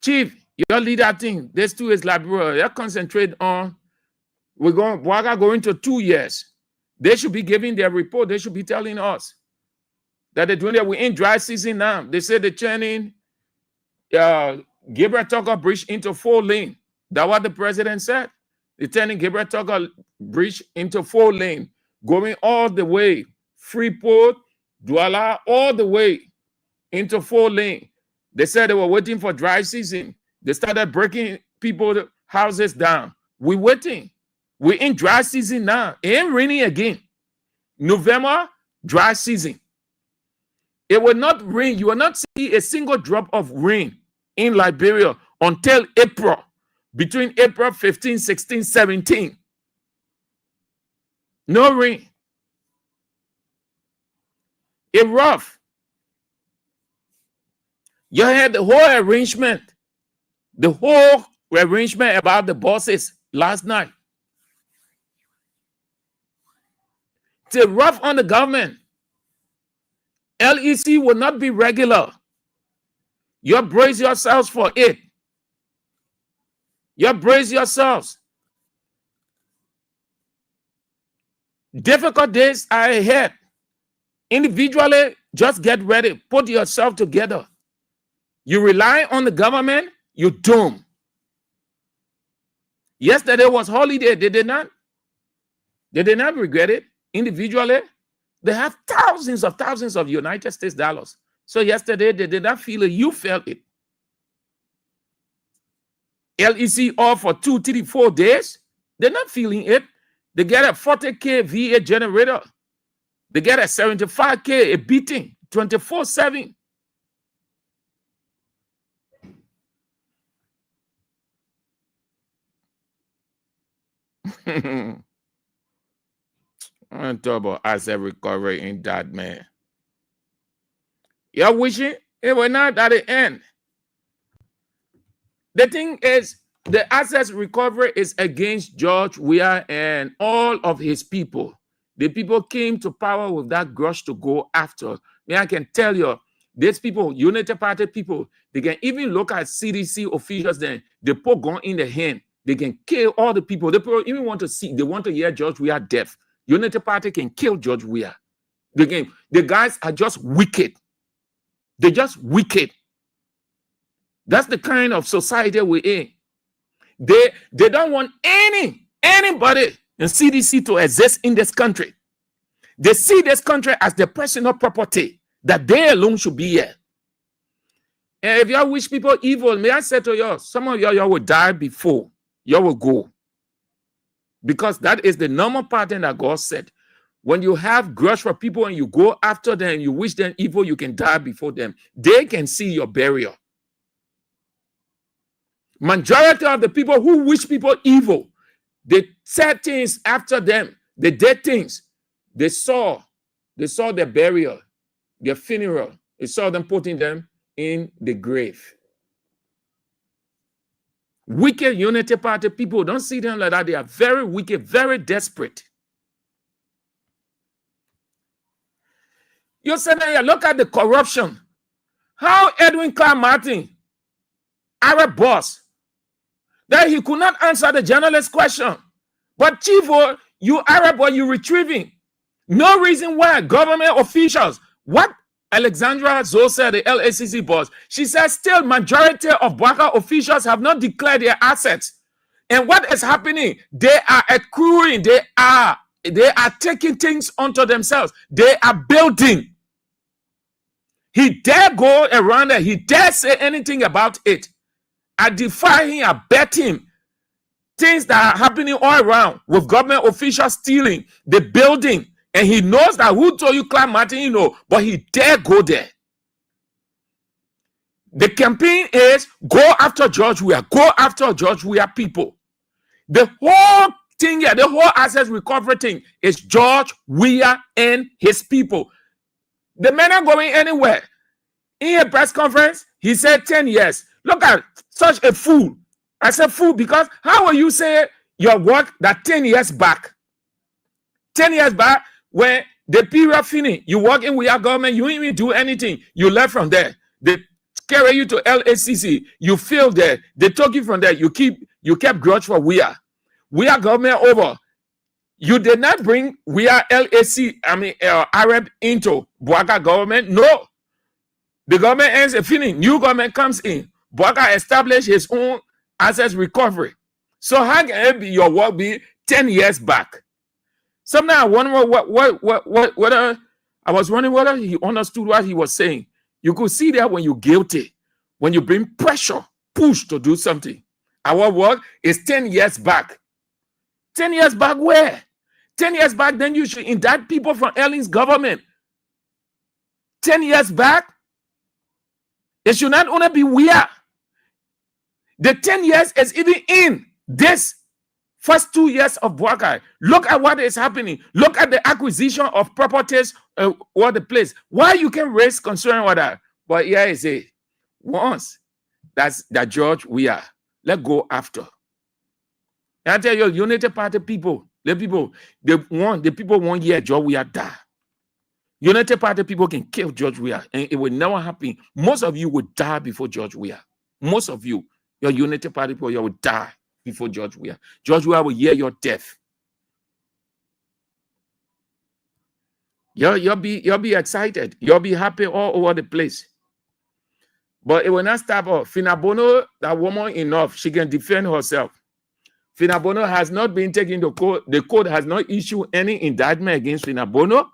Chief, your leader thing, this too is Liberia. They concentrate on, Boakai going to 2 years. They should be giving their report. They should be telling us that they're doing that. We're in dry season now. They say they're turning Gabriel Tucker Bridge into 4 lane. That's what the president said. They're turning Gabriel Tucker Bridge into 4 lane, going all the way, Freeport, Douala, all the way into 4 lane. They said they were waiting for dry season. They started breaking people's houses down. We're waiting. We're in dry season now. It ain't raining again. November, dry season. It will not rain. You will not see a single drop of rain in Liberia until April, between April 15, 16, 17. No rain. It's rough. You had the whole arrangement about the bosses last night. It's rough on the government. LEC will not be regular. You brace yourselves for it. You brace yourselves. Difficult days are ahead. Individually, just get ready. Put yourself together. You rely on the government, you're doomed. Yesterday was holiday. They did not regret it. Individually, they have thousands of United States dollars. So yesterday, they did not feel it. You felt it. LEC off for 2, 3, 4 days. They're not feeling it. They get a 40K VA generator. They get a 75K, a beating, 24/7. I'm talking about asset recovery in that, man. You're wishing It will not at the end. The thing is, the assets recovery is against George Weah and all of his people. The people came to power with that grudge to go after. I can tell you, these people, Unity Party people, they can even look at CDC officials, then they put gun in the hand. They can kill all the people. They even want to see, they want to hear George Weah death. Unity Party can kill George Weah. The guys are just wicked. They're just wicked. That's the kind of society we're in. They don't want anybody in CDC to exist in this country. They see this country as their personal property, that they alone should be here. And if y'all wish people evil, may I say to y'all, some of y'all will die before y'all will go. Because that is the normal pattern that God said. When you have grudge for people and you go after them, you wish them evil, you can die before them. They can see your burial. Majority of the people who wish people evil, they said things after them. They did things. They saw their burial, their funeral. They saw them putting them in the grave. Wicked Unity Party people, don't see them like that. They are very wicked, very desperate. You said, look at the corruption. How Edwin Clark Martin, Arab boss, that he could not answer the journalist question. But Chivo, you Arab boy, you retrieving. No reason why government officials, what Alexandra Zoe said, the LACC boss, she says still majority of Bwaka officials have not declared their assets. And what is happening? They are accruing, they are taking things onto themselves. They are building. He dare go around there, he dare say anything about it. I defy him, I bet him. Things that are happening all around with government officials stealing, the building, and he knows that who told you Clark Martin, you know, but he dare go there. The campaign is go after George Weah, go after George Weah people. The whole thing here, the whole assets recovery thing is George Weah and his people. The men are going anywhere. In a press conference, he said 10 years. Look at such a fool. I said fool because how will you say your work that 10 years back? 10 years back, when the period finished, you work in with your government, you didn't even do anything. You left from there. They carry you to LACC. You failed there. They took you from there. You kept grudge for Weah. Weah government over. You did not bring Weah Arab into Bwaka government. No. The government ends a feeling. New government comes in. Bwaka established his own assets recovery. So how can it be your work be 10 years back? Sometimes I wonder whether I was wondering whether he understood what he was saying. You could see that when you're guilty, when you bring pressure, push to do something. Our work is 10 years back. 10 years back where? 10 years back, then you should indict people from Erling's government. 10 years back, it should not only be Weah. The 10 years is even in this first 2 years of Bwaka. Look at what is happening. Look at the acquisition of properties all the place. Why you can raise concern with that? But here is it. Once that's that George Weah, let go after. And I tell you, Unity Party people, the people want hear George Weah die. Unity Party people can kill George Weah, and it will never happen. Most of you will die before George Weah. Most of you, your Unity Party people, you will die before George Weah. George Weah will hear your death. You'll be excited. You'll be happy all over the place. But it will not stop her. Finabono, that woman enough, she can defend herself. Finabono has not been taken to court. The court has not issued any indictment against Finabono.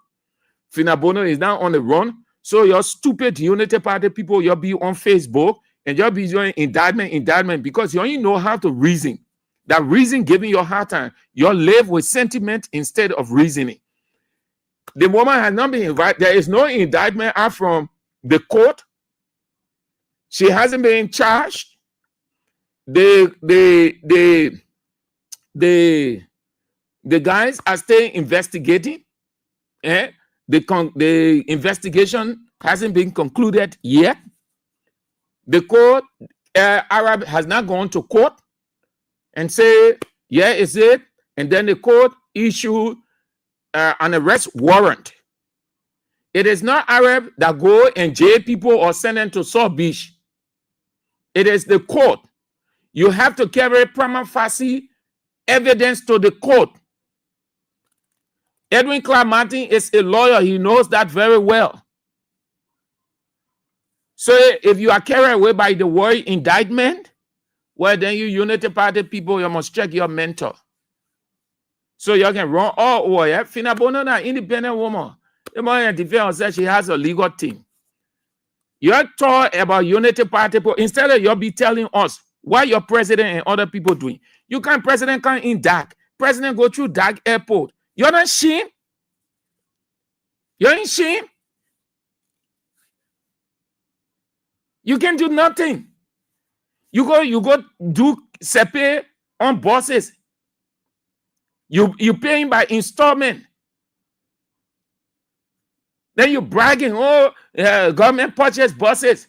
Finabono is now on the run. So your stupid Unity Party people, you'll be on Facebook and you'll be doing indictment because you only know how to reason. That reason giving you a hard time. You'll live with sentiment instead of reasoning. The woman has not been invited. There is no indictment out from the court. She hasn't been charged. The guys are still investigating. The investigation hasn't been concluded yet. The court, Arab has not gone to court and say, yeah, is it? And then the court issue an arrest warrant. It is not Arab that go and jail people or send them to South Beach. It is the court. You have to carry prima facie evidence to the court. Edwin Clark Martin is a lawyer. He knows that very well. So if you are carried away by the word indictment, well, then you Unity Party people, you must check your mentor. So you can run all over. Yeah? Finabono na independent woman. The man defense said she has a legal team. You're talking about Unity Party people. Instead of you be telling us what your president and other people doing. You can't president come in dark. President go through dark airport. You're not shame. You're in shame. You can do nothing. You go do sepe on buses. You paying by installment. Then you bragging, government purchase buses.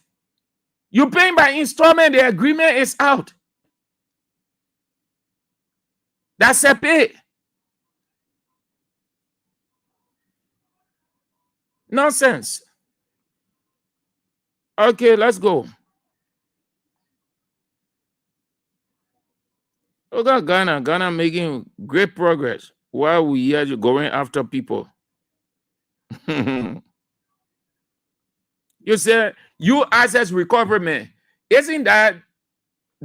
You paying by installment, the agreement is out. That's sepe. Nonsense. Okay, let's go. Look at Ghana. Ghana making great progress while we are going after people. You say you access recovery, man. Doesn't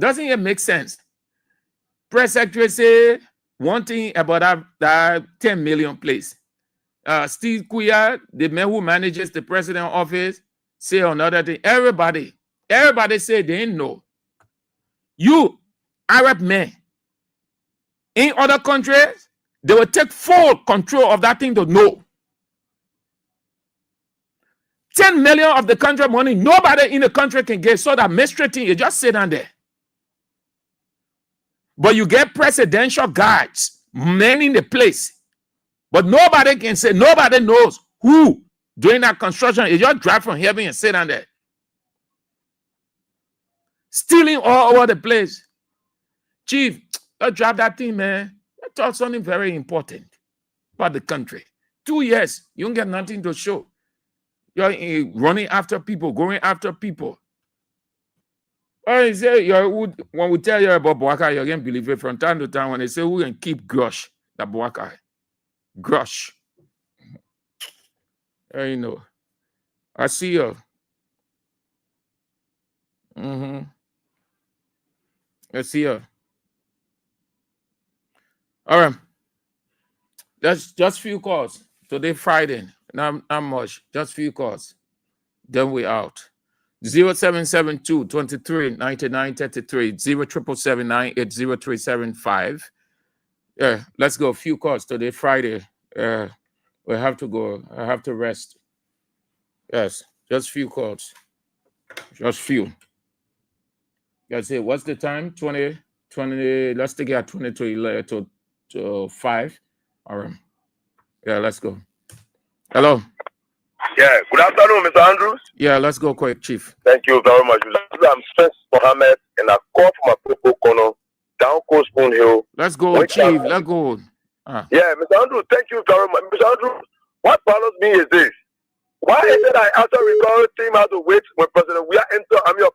it make sense? Press secretary say one thing about that 10 million place. Steve Kuya, the man who manages the president's office, say another thing. Everybody say they didn't know. You, Arab men, in other countries, they will take full control of that thing to know. 10 million of the country money, nobody in the country can get, so that administrating, you just sit down there. But you get presidential guards, men in the place. But nobody can say, nobody knows who doing that construction. You just drive from heaven and sit down there. Stealing all over the place. Chief, let's drop that thing, man. Let's talk something very important about the country. 2 years, you don't get nothing to show. You're running after people, going after people. When we tell you about Boaka, you're going to believe it from time to time when they say we can keep Grush, that Boaka. Grush. You know. I see you. I see you. All right. That's just few calls. Today, Friday. Not much. Just few calls. Then we out. 0772 23 99 33 0777 Yeah, let's go. Few calls today, Friday. We have to go. I have to rest. Yes, just few calls. Just few. That's it. What's the time? 20. Let's take it at 20 to 11 to 5. All right. Yeah, let's go. Hello. Yeah, good afternoon, Mr. Andrews. Yeah, let's go quick, Chief. Thank you very much. I'm Spence Mohammed, and I call from a Popo Corner, down Coast Spoon Hill. Let's go, Chief. Let's go. Yeah, Mr. Andrews, thank you very much. Mr. Andrews, what bothers me is this. Why is it I after recall team had to wait when President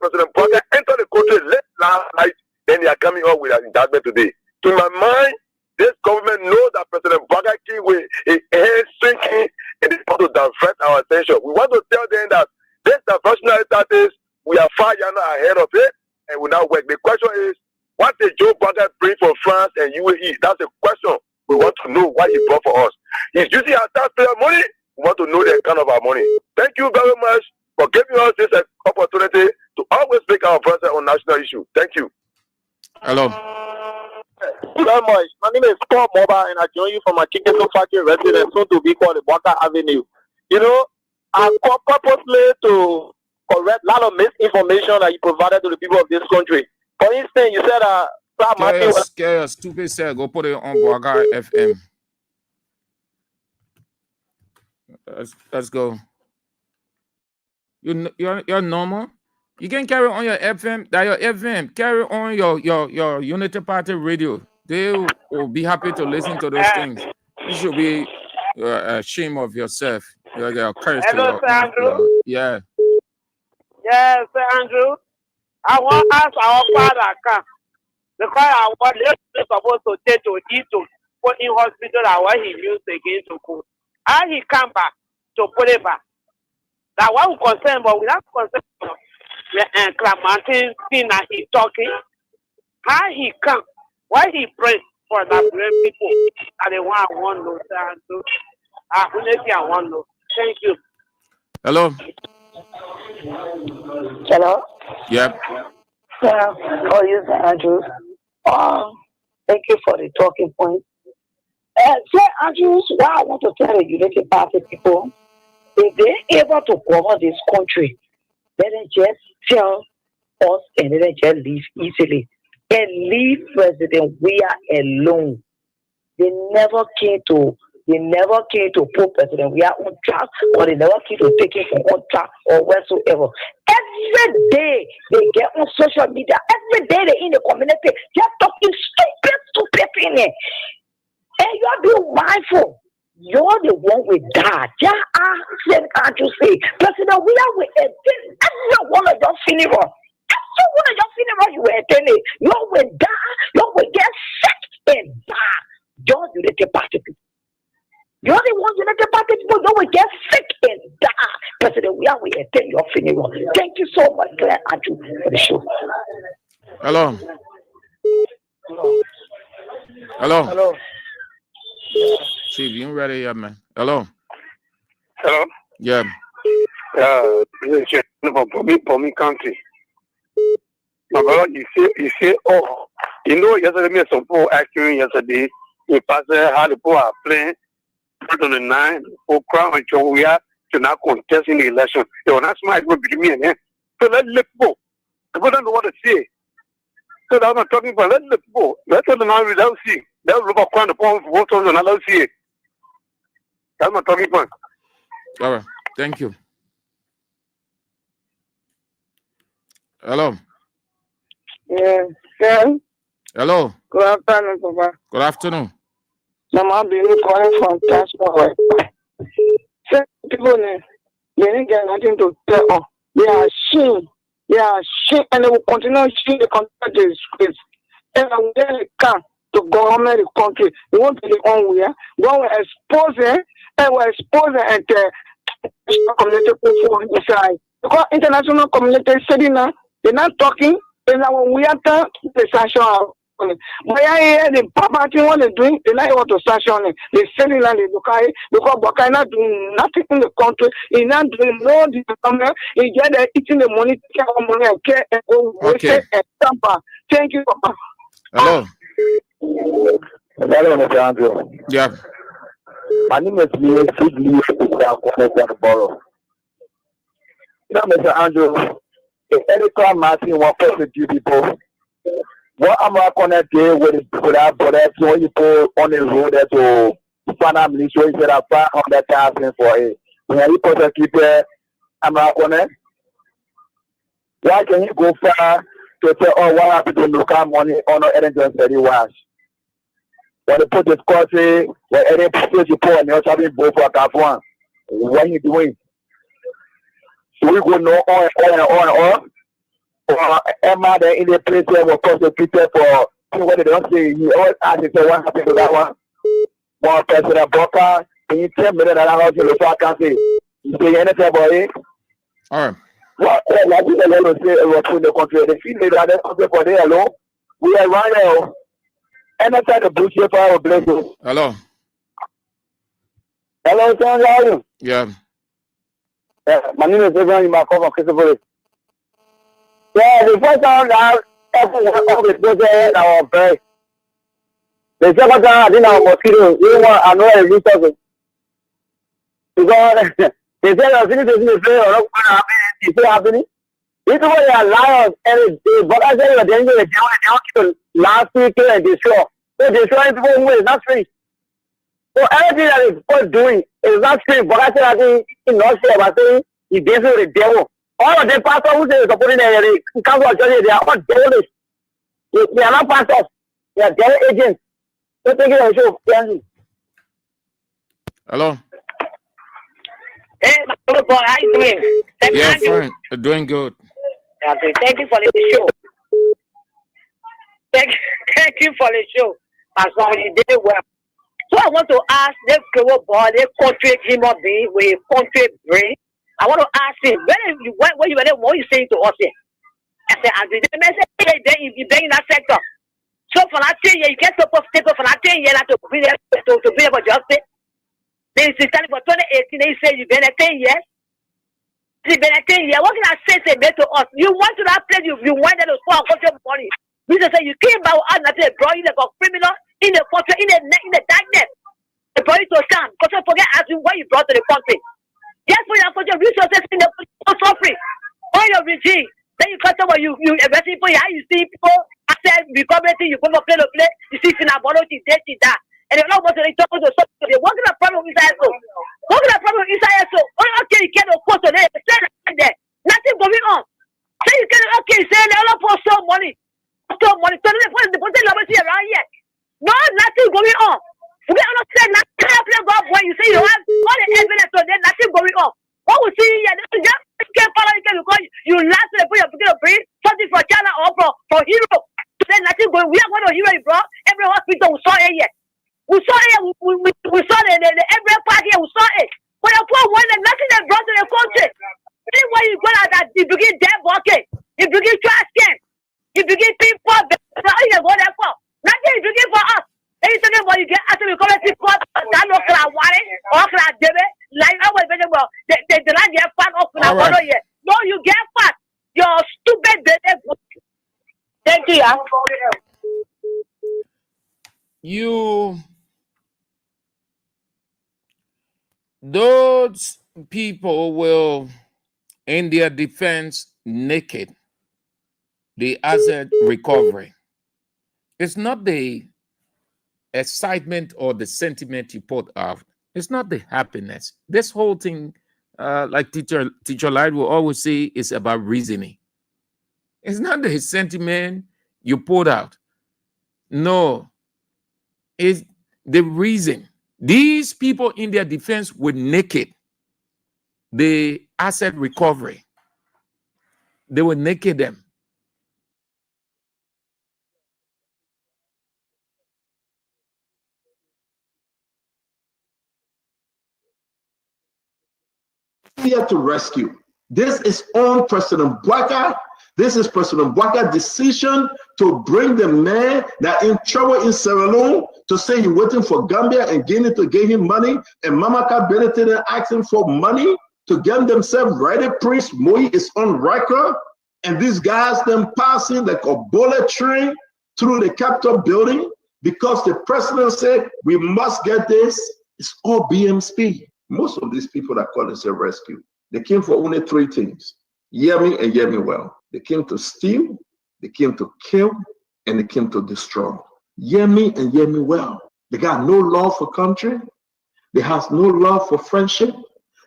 President Parker enter the country late last night, then they are coming up with an indictment today. To my mind, this government knows that President Parker with his head sinking and they want to divert our attention. We want to tell them that this diversionary tactics, we are far ahead of it and will not work. The question is, what did Joe Parker bring for France and UAE? That's the question. We want to know what he brought for us. He's using our taxpayer money. We want to know the account of our money. Thank you very much for giving us this opportunity to always make our voice on national issue. Thank you. Hello. Thank you very much. My name is Paul Moba, and I join you from a Kingston factory residence, soon to be called the Walker Avenue. You know, I call purposely to correct a lot of misinformation that you provided to the people of this country. For instance, you said stupid said go put it on Walker FM. Let's go. You're normal. You can carry on your FM, that your FM, carry on your Unity Party radio. They will be happy to listen to those things. You should be ashamed of yourself. You're cursed to Hello, your Sir Andrew. yeah. Yes, Sir Andrew. I want to ask our father, come. Because I want supposed to take to eat to put in hospital and what he used again to go. And he come back to put it back. That one concern, but we have concern and Clementine thing that he talking. How he come, why he pray for the brave people and the one no Sir Andrew. I want no. Thank you. Hello. Hello. Yep. How are you, Sir Andrew? Thank you for the talking point. Sir Andrew, what I want to tell the Unity Party people, if they're able to cover this country, let them just tell us and let them just leave easily. And leave President Weah alone. They never came to put President Weah on track, or they never came to take him from on track or whatsoever. Every day they get on social media, every day they in the community, just talking stupid things. And you are being mindful. You're the one with that. Yeah, can't you say, President Weah will attend every one of your funeral. Every one of your funeral you will attend it. You will die, you will get sick and die. You're the Unity Party people. You're the one Unity Party people, you will get sick and die. President Weah will attend your funeral. Thank you so much, Claire Andrew, for the show. Hello. Hello. Hello. Chief, you ready yet, man? Hello. Hello. Yeah. This is for me country. My brother, you say, oh, you know, yesterday, me some people asking yesterday, we passed how the people are playing 2009 for Crown and John Weah to not contest in the election. They were not smart between me and him. So let's let go. People don't know what to say. So I'm not talking about let go. Let's let them know we don't see. They'll look at Crown the point for votes and I'll see it. That's my talking point. All right. Thank you. Hello. Yeah, sir. Hello. Good afternoon, Papa. Good afternoon. I'm calling from Transport. Sir, people, they didn't get nothing to tell. They are ashamed. They are ashamed, and they will continue to the country to disgrace. And when they come to government the country, they won't be the own way. Go and expose it, and will expose it and community people inside. Because international community is sitting now, they're not talking, and when we are done, the sanction. But I hear the property what they're doing, they not able to sanction it. They're selling land in Bukai because Bukai not doing nothing in the country. He's not doing no development. He's just eating the money, take our money and care and go waste it and tamper. Thank you, Papa. Hello. Hello, Mr. Andrew. Yeah. My name is Lee Sidley Borough. You know, Mr. Andrew, if any time Martin wants to persecute people, what am I gonna do with that brother when you put on the road to Spana Militia instead of 500,000 for it? When you persecute it, am I gonna? Why can you go far to say, oh, what happened to local money on our energy study wash? When you put the country, when any place you put on your shopping both for that one, what are you doing? So we go no on. Emma, they in the place where we're prosecuted for what they don't say. You always ask if what happened to that one. One President Boca, can you tell me that I don't know I can't say? You say anything about it? All right. Well, like we alone say, we're in the country. They feel that they're country for there alone. We are right now. Anytime the bullshit for our blessings. Hello. Hello, sir. How are you? Yeah. My name is Evan. You might call from Christopher. Yeah, the first time that everyone always goes there, our pray. The second time I didn't have mosquito, you want I know I use something. Because they said I was thinking to say, or not it's still happening. This is why they are liars every day. But I said, they want last week and destroy. So destroying people who is not free. So everything that is doing is not free. But I said, I think in North Korea, I saying he deals with the devil. all of the pastors who say supporting the council of churches, they are all devilish. They are not pastors. They are devil agents. So take it on the show. Hello. Hey, my little boy, how you doing? Yeah, fine. Doing good. Okay, thank you for the show. Thank you for the show. As long as you did it well. So I want to ask this boy, this country human being with a country brain. I want to ask him, when you were there, what you saying to us here? I said, I did you been in that sector. So for that 10 years, you can't stop for that 10 years to be there for justice. Then you started for 2018, they say you've been there 10 years. You've been there 10 years. What can I say to us? You went to that place, you went there to score and got your money. You just say you came by with us, nothing, bro, you like a criminal in the country, in the darkness. They brought you to stand. Because forget asking what you brought to the country. Yes, for your resources in the suffering. For your regime. Then you cut over, you arrest people, you see people, after recovering, you go to play, you see Sinabology, that. And they're not wanting to talk to somebody. What kind of problem is that? What kind of problem is that? Okay, you can't afford to there. Nothing going on. So you can, okay, say they all for some money. So money. So they put the around here. No, nothing going on. We are not saying nothing. When you say you have all the evidence, so there's nothing going on. What we see here, you can't follow it because you last to put your brain, something for China or for Europe. There's nothing going. We are going to Europe, bro. Every hospital we saw it here. We saw it. We saw the every party here. We saw it. But the poor one, nothing that brought to the country. Anyway, you go out that you begin dead bucket, you begin trash can, you begin people. You go there for nothing. You begin for us. Anything about you get after we come and see God, that no cry water or cry debe. Like I was very well. The land get fat off in our here. No, you get fat. You're stupid. Thank you. Those people will, in their defense, naked the asset recovery. It's not the excitement or the sentiment you put out. It's not the happiness. This whole thing, like Teacher Light will always say, is about reasoning. It's not the sentiment you put out. No, it's the reason. These people in their defense were naked. The asset recovery. They were naked them. Here to rescue. This is on President Bwaka. This is President Bwaka's decision to bring the man that in trouble in Sierra Leone to say he's waiting for Gambia and Guinea to give him money, and Mamaka benefited and asking for money to get themselves ready. Prince Moi is on record, and these guys them passing like a bullet train through the Capitol building because the president said we must get this. It's all BMSP. Most of these people that call themselves rescue, they came for only three things. Hear me and hear me well. They came to steal, they came to kill, and they came to destroy. Hear me and hear me well. They got no love for country. They have no love for friendship.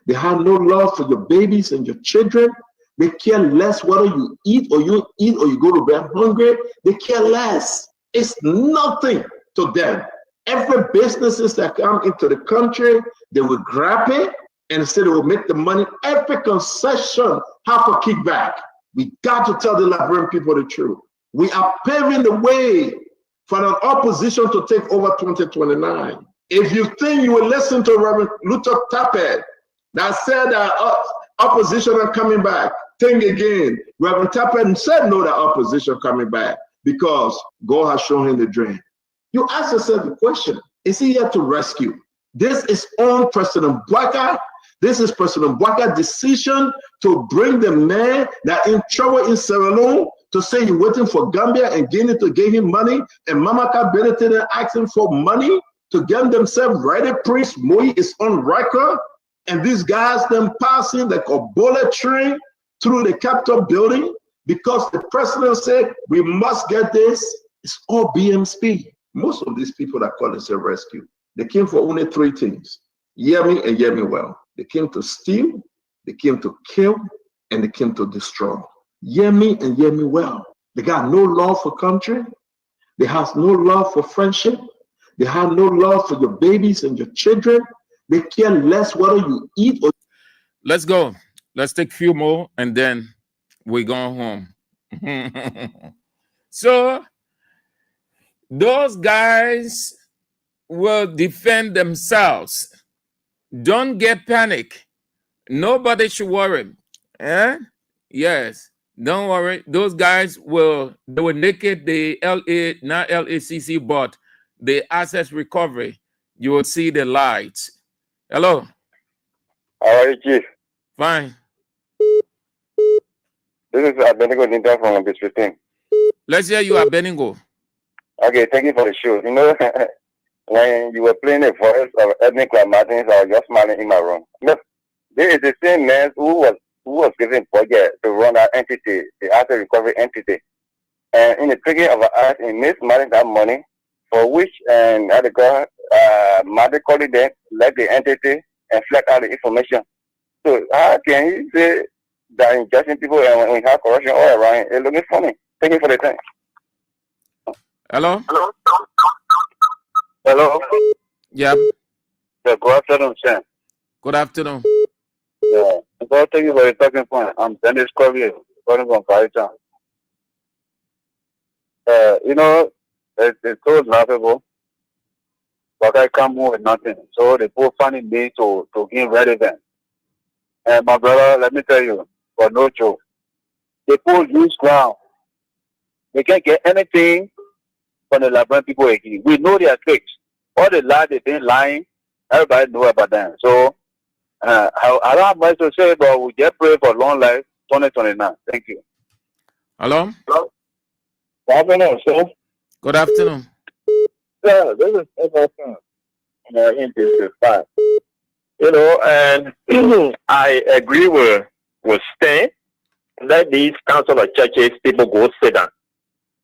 They have no love for your babies and your children. They care less whether you eat or you go to bed hungry. They care less. It's nothing to them. Every businesses that come into the country, they will grab it and instead they will make the money. Every concession have a kickback. We got to tell the Liberian people the truth. We are paving the way for an opposition to take over 2029. If you think you will listen to Reverend Luther Tappet that said that opposition are coming back, think again. Reverend Tappet said no, that opposition coming back because God has shown him the dream. You ask yourself the question, is he here to rescue? This is on President Bwaka. This is President Bwaka's decision to bring the man that in trouble in Sierra Leone to say he's waiting for Gambia and Guinea to give him money, and Mamaka benefited and asking for money to get themselves ready. Prince Moi is on record, and these guys them passing like a bullet train through the Capitol building because the president said we must get this. It's all BMSP. Most of these people that call themselves rescue, they came for only three things. Hear me and hear me well. They came to steal, they came to kill, and they came to destroy. Hear me and hear me well. They got no love for country. They have no love for friendship. They have no love for your babies and your children. They care less whether you eat or. Let's go. Let's take a few more and then we go home. So those guys will defend themselves. Don't get panic. Nobody should worry. Yes, don't worry. Those guys they will naked the LA, not LACC, but the assets recovery. You will see the lights. Hello. How are you, Chief? Fine. This is Abenigo Ninta from Base 15. Let's hear you, Abenigo. Okay, thank you for the show. You know, when you were playing the voice of ethnic Martins, I was just smiling in my room. Look, there is the same man who was given budget to run that entity, the asset recovery entity. And in the taking of an act, he mismanaged that money, for which Martin called them, let the entity and flag out the information. So how can you say that injecting people and when we have corruption all around, it's looking funny? Thank you for the time. Hello? Hello? Yeah. Yeah, good afternoon, Sam. Good afternoon. Yeah. So thank you for the talking point. I'm Dennis Corbier, calling from Paris. You know, it's so laughable, but I come with nothing. So they both finding me to gain relevance. And my brother, let me tell you, for no joke, they both use ground. They can't get anything from the Liberian people again. We know their tricks. All the lies they've been lying, everybody know about them. So I don't have much to say, but we just pray for long life 2029. Thank you. Hello? Hello? Good afternoon, sir. Good afternoon. Yeah, this is everything. In this five. You know, and I agree with Stan. Let these council of churches people go sit down.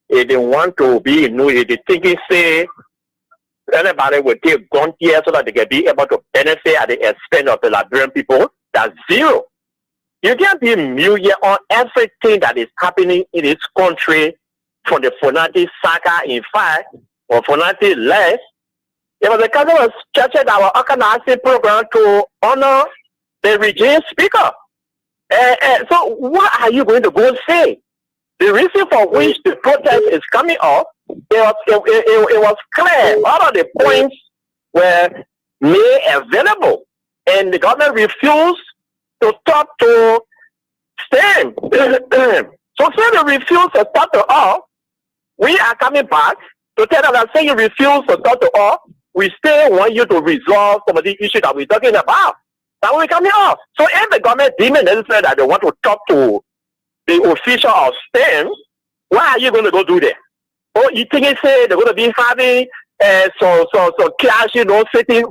If they want to be new, if they think say anybody will take gun here so that they can be able to benefit at the expense of the Liberian people, that's zero. You can't be mute on everything that is happening in this country from the Fonati saga, in fact, or Fonati less. It was a council of churches that were organizing program to honor the regime speaker. So what are you going to go say? The reason for which the protest is coming up, it was clear. All of the points were made available, and the government refused to talk to STEM. So say they refuse to talk to us, we are coming back to tell them that say you refuse to talk to us, we still want you to resolve some of the issues that we're talking about. That we're coming off. So if the government deemed necessary that they want to talk to the official of STEM, why are you going to go do that? Oh, you think they say they're going to be having so cash, you know, sitting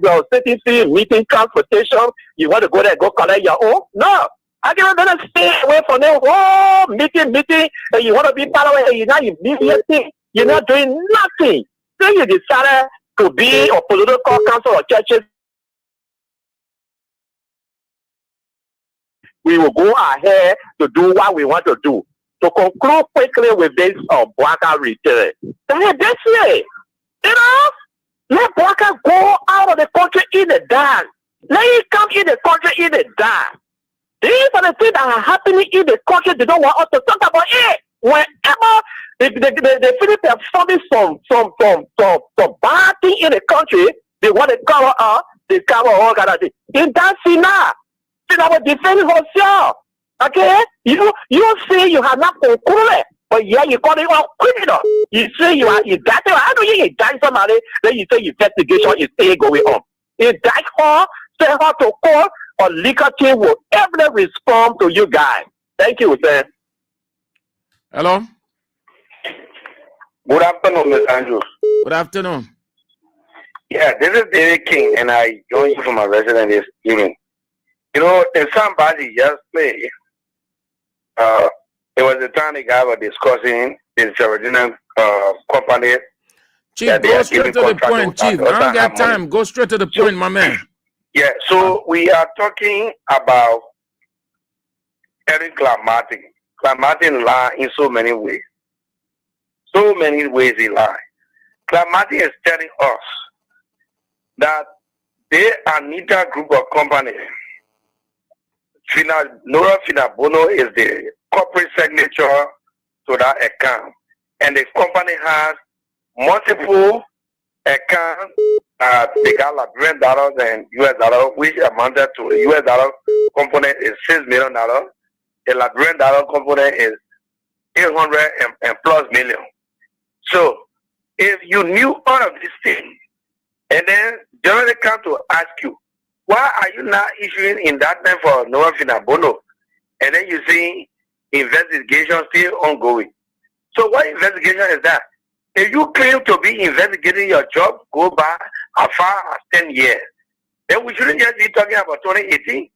fee, meeting, transportation. You want to go there, go collect your own? No. I can better stay away from them. Oh, meeting, and you want to be part of it, and you're not immediately, you're not doing nothing. So you decided to be a political council or churches. We will go ahead to do what we want to do. To conclude quickly with this Boaka return. That's it. You know, let Boaka go out of the country in the dark. Let him come in the country in the dark. These are the things that are happening in the country. They don't want us to talk about it. Whenever they finish performing some bad thing in the country, they want to cover up, they cover all kind of things. In that now. I will defend yourself. Okay? You say you have not concluded, but yeah, you call it all criminal. You say you are indicted. How do you indict somebody? Then you say investigation is still going on. Indict her, send her to court, or legal team will ever respond to you guys. Thank you, sir. Hello? Good afternoon, Mr. Andrew. Good afternoon. Yeah, this is David King, and I join you from my residence this evening. You know, if somebody just play, it was the time the guy was discussing this original company. Chief, go straight to the point, Chief. I don't got time. Go straight to the point, my man. Yeah, so we are talking about telling Clamati. Clamati lie in so many ways. So many ways he lied. Clamati is telling us that they are neither group of companies. Nora Finabono is the corporate signature to that account. And the company has multiple accounts. They got Liberian dollars and US dollars, which amounted to the US dollar component is $6 million. The Liberian dollar component is 800 and plus million. So if you knew all of these things, and then generally come to ask you, why are you not issuing indictment for Noah Finabono? And then you see investigation still ongoing. So what investigation is that? If you claim to be investigating your job, go back as far as 10 years. Then we shouldn't just be talking about 2018.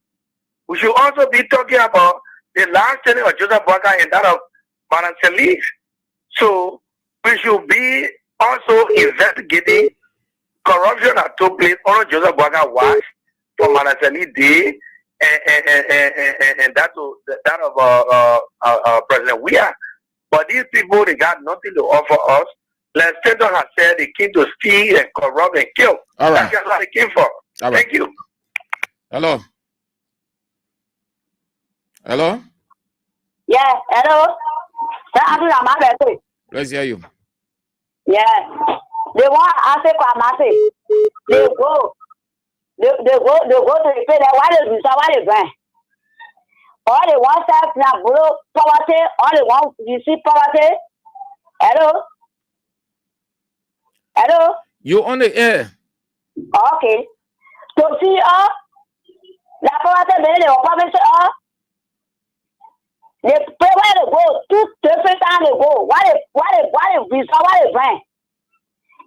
We should also be talking about the last tenure of Joseph Boakai and that of Madam Salif. So we should be also investigating corruption that took place on Joseph Boakai watch for Madam Salif Day and that of President Weah. But these people, they got nothing to offer us. Like Satan has said, they came to steal and corrupt and kill. All right. That's what they came for. All right. Thank you. Hello. Hello. Yeah, hello. Let's hear you. Yeah. They want to ask Kwamate. They go to the pay. Why they do so? Why they grind? All they want self now, bro, poverty. All they want, you see poverty. Hello. Hello. You on the air? Okay. So see, la poverty, they will promise, they pay where they go. 2 different times they go. Why they visa? Why they grind?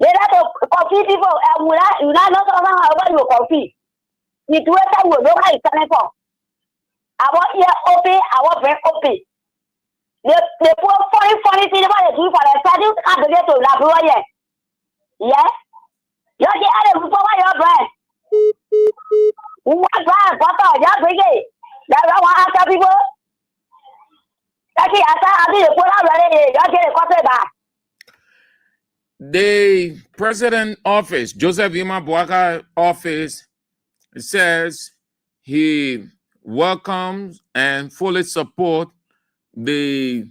They have to coffee people. You not know how you coffee. You do it. You know what it's coming for. I want here open. I want brain open. They put funny things what they do for the studies and they get to lab here. Yeah. You get out of your brain. What brain? Butter. You bring it. That's what I tell people. The president office, Joseph Yuma Boakai office, says he welcomes and fully supports the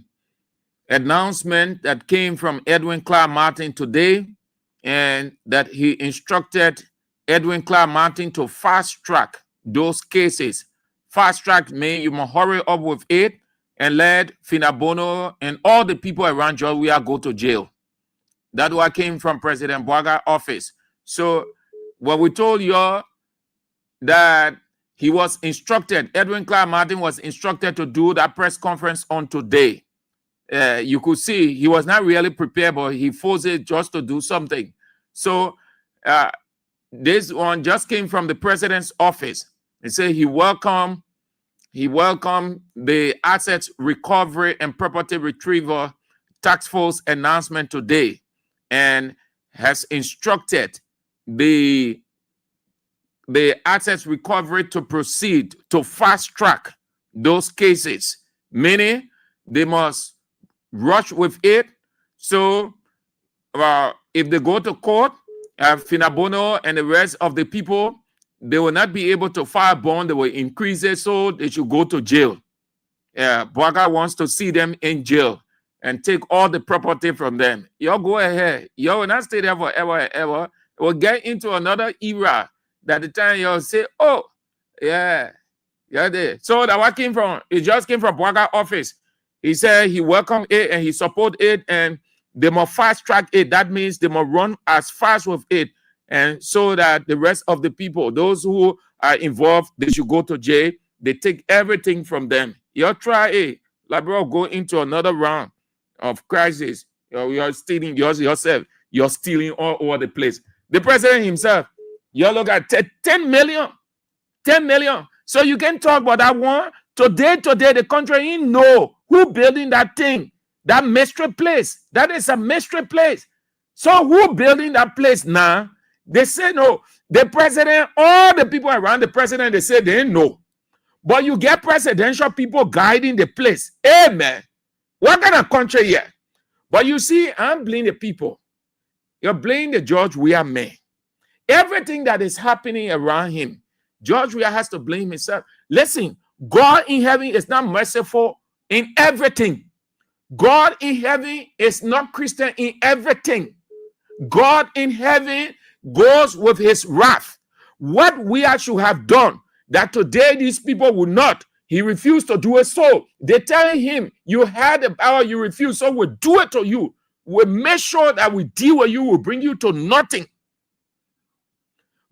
announcement that came from Edwin Clark Martin today, and that he instructed Edwin Clark Martin to fast track those cases. Fast track means you must hurry up with it and let Finabono and all the people around Georgia go to jail. That's what came from President Boakai office. So when we told you that he was instructed, Edwin Clark Martin was instructed to do that press conference on today, you could see he was not really prepared, but he forced it just to do something. So this one just came from the president's office. He said he welcomed the Assets Recovery and Property Retrieval Task Force announcement today, and has instructed the Assets Recovery to proceed to fast track those cases, meaning they must rush with it. So if they go to court, Finabono and the rest of the people, they will not be able to file bond. They will increase it, so they should go to jail. Boakai wants to see them in jail and take all the property from them. Y'all go ahead. Y'all will not stay there forever and ever. It will get into another era that the time y'all say, oh, yeah, there. So that what came from, it just came from Boakai office. He said he welcomed it and he supported it, and they must fast track it. That means they must run as fast with it, and so that the rest of the people, those who are involved, they should go to jail. They take everything from them. You'll try it. Like, bro, go into another round of crisis. You're stealing yourself. You're stealing all over the place. The president himself, you look at 10 million. 10 million. So you can talk about that one. Today, the country ain't know who building that thing. That mystery place. That is a mystery place. So who building that place now? They say no. The president, all the people around the president, they say they didn't know. But you get presidential people guiding the place. Amen. What kind of country here? But you see, I'm blaming the people. You're blaming the George Weah man. Everything that is happening around him, George Weah has to blame himself. Listen, God in heaven is not merciful in everything. God in heaven is not Christian in everything. God in heaven goes with his wrath. What we should have done, that today these people would not. He refused to do it. So they're telling him, you had the power, you refused, so we'll do it to you. We'll make sure that we deal with you, we'll bring you to nothing.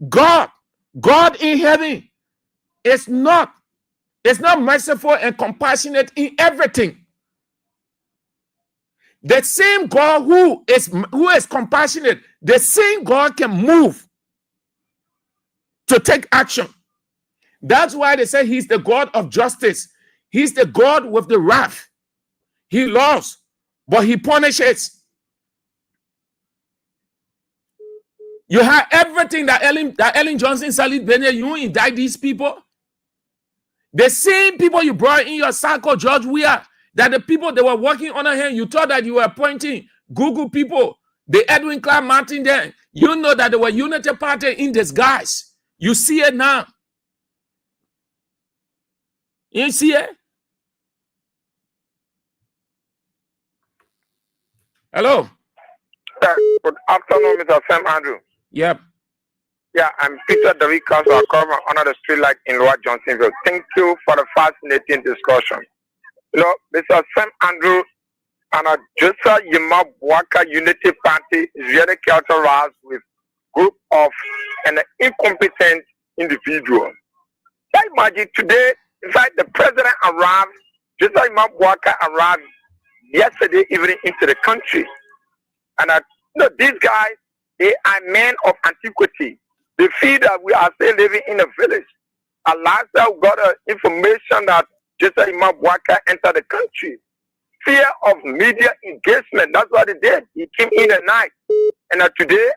God in heaven is not merciful and compassionate in everything. The same God who is compassionate, the same God can move to take action. That's why they say he's the God of justice. He's the God with the wrath. He loves, but he punishes. You have everything that Ellen Johnson, Sally Bennett, you indict these people. The same people you brought in your circle, George Weah, that the people that were working under him, you thought that you were appointing Google people, the Edwin Clark Martin there. You know that they were Unity Party in disguise. You see it now. You see it? Hello. Good afternoon, Mr. Sam Andrew. Yep. Yeah, I'm Peter David Council. I come under the street light in Lower Johnsonville. Thank you for the fascinating discussion. You know, Mr. Sam Andrew and a Joseph Yema Waka Unity Party is really characterized with group of an incompetent individual. I imagine today, in fact, the president arrived, Joseph Yema Waka arrived yesterday evening into the country. And these guys, they are men of antiquity. They feel that we are still living in a village. And last time we got information that Joseph Imam Waka entered the country. Fear of media engagement, that's what he did. He came in at night. And today,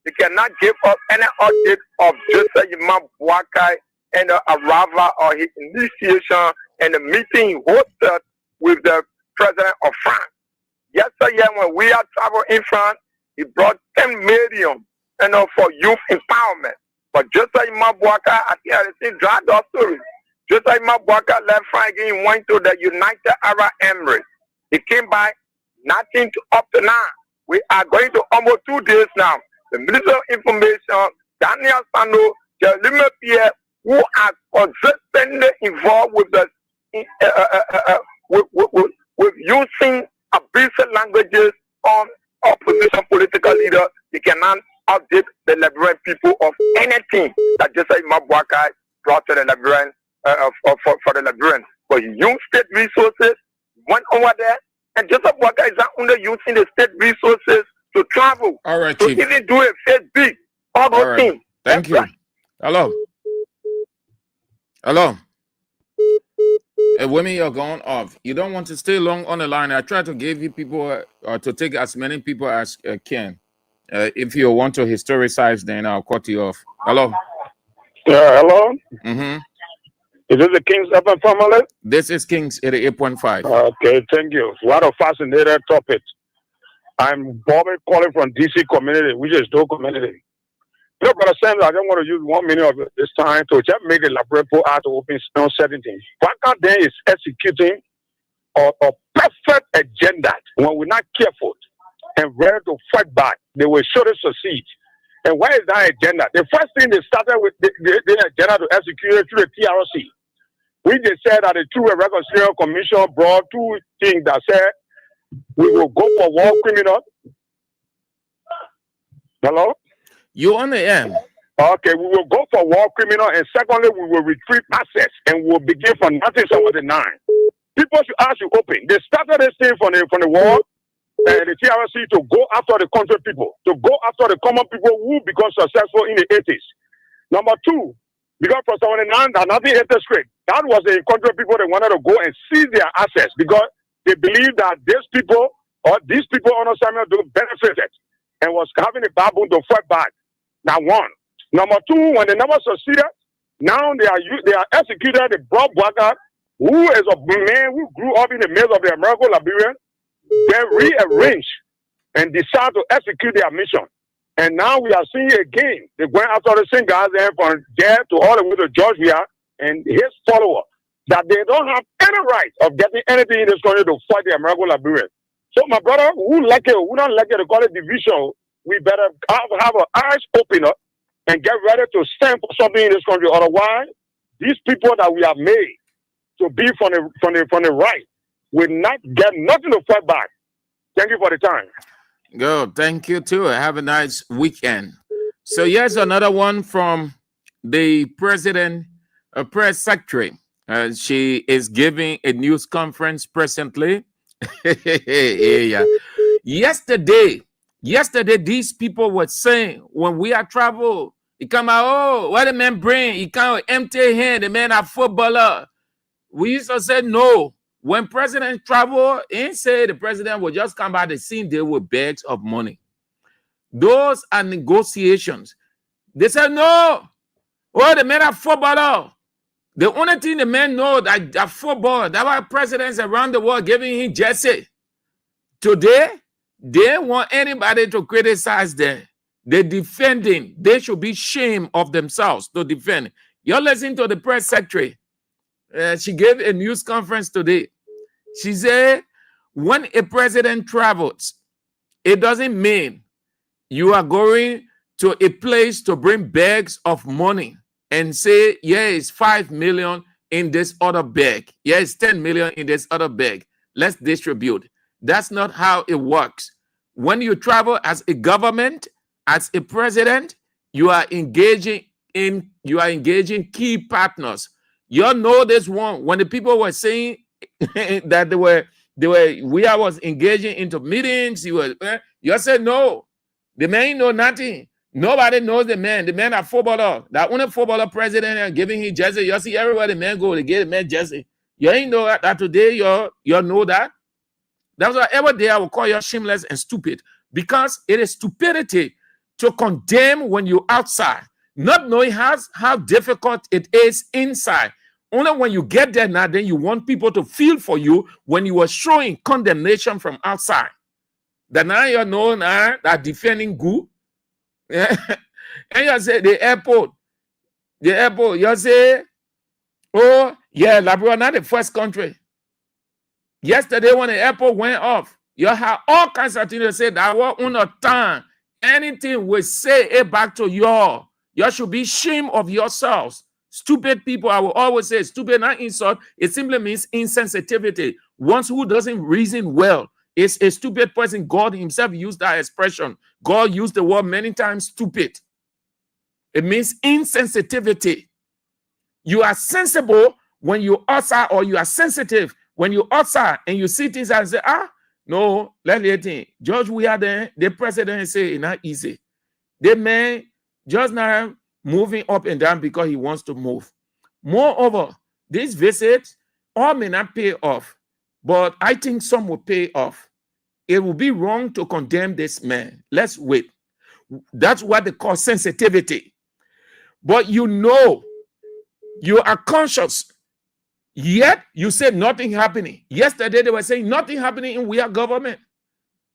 they cannot give us any update of Joseph Imam Waka and the arrival or his initiation and the meeting he hosted with the president of France. Yesterday, when we are traveling in France, he brought 10 million for youth empowerment. But Joseph Imam Waka, I think I see dry dog stories. Joseph Imam Waka left France again, he went to the United Arab Emirates. He came back, nothing to up to now. We are going to almost 2 days now. The Minister of Information, Daniel Sano, Jeremy Pierre, who are consistently involved with the with using abusive languages on opposition political leaders. They cannot update the Liberian people of anything that Joseph Imam Waka brought to the Liberian for the Liberians. But he used state resources, went over there, and Joseph Waka is not only using the state resources to travel. All right, to Chief. even do a Facebook, all those things. Thank you. Hello. Hello. Women, you're going off. You don't want to stay long on the line. I try to give you people to take as many people as can. If you want to historicize, then I'll cut you off. Hello. Hello. Mm-hmm. Is this the King's FM family? This is King's 88.5. Okay, thank you. What a fascinating topic. I'm Bobby calling from DC community, which is no community. You know, Brother Sam, I don't want to use 1 minute of this time to just make the laboratory out to open certain things. Waka then is executing a perfect agenda. When we're not careful and ready to fight back, they will surely succeed. And why is that agenda? The first thing they started with the agenda to execute it through the TRC. We just said that the True Reconciliation Commission brought 2 things that said we will go for war criminal. Hello? You on the end. Okay, we will go for war criminal, and secondly, we will retrieve assets, and we'll begin from 1979. People should ask you open. They started this thing from the war, and the TRC to go after the country people, to go after the common people who become successful in the 80s. Number 2, because from 79 and 1983, that was the country people that wanted to go and seize their assets because they believed that these people under Samuel benefited and was having a baboon to fight back. Now 1. Number 2, when they never succeeded, Now they are executed. They brought Bwaka, who is a man who grew up in the midst of the American Liberian, then rearranged and decided to execute their mission. And now we are seeing again, they're going after the same guys there from there to all the way to Georgia and his follower, that they don't have any right of getting anything in this country to fight the American Liberian. So my brother, who like it, who don't like it to call it division, we better have our eyes open up and get ready to stand for something in this country. Otherwise, these people that we have made to be from the right will not get nothing to fight back. Thank you for the time. Good. Thank you too. Have a nice weekend. So here's another one from the president, press secretary. She is giving a news conference presently. Yeah. Yesterday, these people were saying when we are travel, he come out, oh, what the man bring? He come with empty hand, the man a footballer. We used to say no. When president travel, he say the president will just come by the scene there with bags of money. Those are negotiations. They said no. Oh, the man a footballer. The only thing the men know that football, that's why presidents around the world giving him jersey. Today, they want anybody to criticize them. They're defending. They should be ashamed of themselves to defend. You're listening to the press secretary. She gave a news conference today. She said, when a president travels, it doesn't mean you are going to a place to bring bags of money and say, yeah, it's 5 million in this other bag. Yeah, it's 10 million in this other bag. Let's distribute. That's not how it works. When you travel as a government, as a president, you are engaging key partners. You all know this one. When the people were saying that I was engaging into meetings, you said no. The man know nothing. Nobody knows the man. The man a footballer. That only footballer president and giving him jersey. You see everywhere the man go, they get the man jersey. You ain't know that today. You know that. That's why every day I will call you shameless and stupid, because it is stupidity to condemn when you're outside, not knowing how difficult it is inside. Only when you get there now, then you want people to feel for you when you are showing condemnation from outside. That now you know now that defending good. Yeah. And you say the airport, you say, oh, yeah, Liberia not the first country. Yesterday when the airport went off, you have all kinds of things to say that was on a time. Anything we say it back to you. You should be ashamed of yourselves. Stupid people, I will always say, stupid, not insult. It simply means insensitivity. One who doesn't reason well is a stupid person. God himself used that expression. God used the word many times, stupid. It means insensitivity. You are sensible when you outside, or you are sensitive when you outside and you see things and say, no, let me think. George, we are there. The president say it's not easy. The man just now moving up and down because he wants to move. Moreover, this visit all may not pay off, but I think some will pay off. It will be wrong to condemn this man. Let's wait. That's what they call sensitivity. But you know, you are conscious, yet you say nothing happening. Yesterday they were saying nothing happening in Wea government.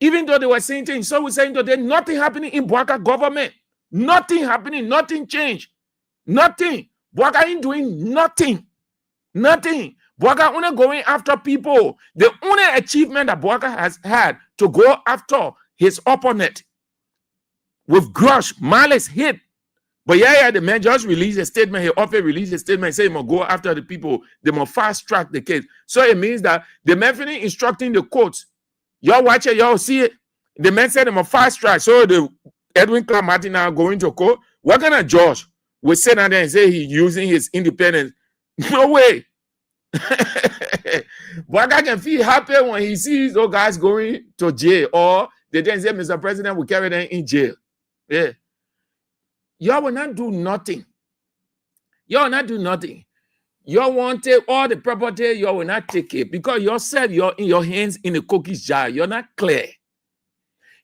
Even though they were saying things, so we're saying today nothing happening in Bwaka government. Nothing happening, nothing changed. Nothing. Bwaka ain't doing nothing. Nothing. Bwaka only going after people. The only achievement that Bwaka has had to go after his opponent with grudge, malice, hate. But yeah, the man just released a statement. He often released a statement saying he must go after the people. They must fast track the case. So it means that the man finished instructing the courts. Y'all watch it, y'all see it. The man said they must fast track. So the Edwin Clark Martin now going to court. What kind of judge will sit down there and say he's using his independence? No way. But I can feel happy when he sees those guys going to jail, or they then say Mr. President will carry them in jail. Yeah. Y'all will not do nothing. Y'all will not do nothing. Y'all want to take all the property, y'all will not take it because yourself, you're in your hands in a cookies jar. You're not clear.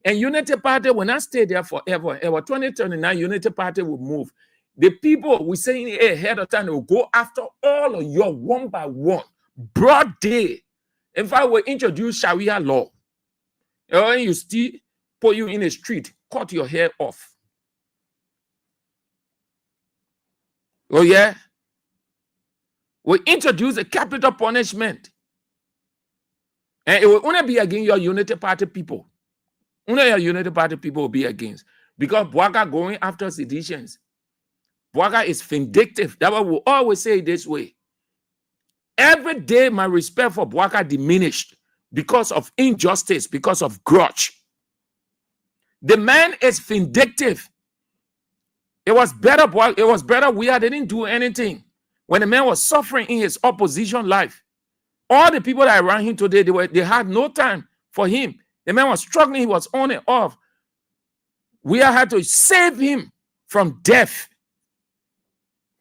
And Unity Party will not stay there forever. 2029, Unity Party will move. The people we saying ahead of time will go after all of you one by one, broad day. If I will introduce Sharia law, when you still put you in the street, cut your hair off. Oh yeah, we introduce a capital punishment, and it will only be against your Unity Party people. Only your Unity Party people will be against, because Bwaka going after seditions. Bwaka is vindictive. That's why we always say it this way. Every day, my respect for Bwaka diminished because of injustice, because of grudge. The man is vindictive. It was better we didn't do anything when the man was suffering in his opposition life. All the people that around him today, they had no time for him. The man was struggling. He was on and off. We had to save him from death.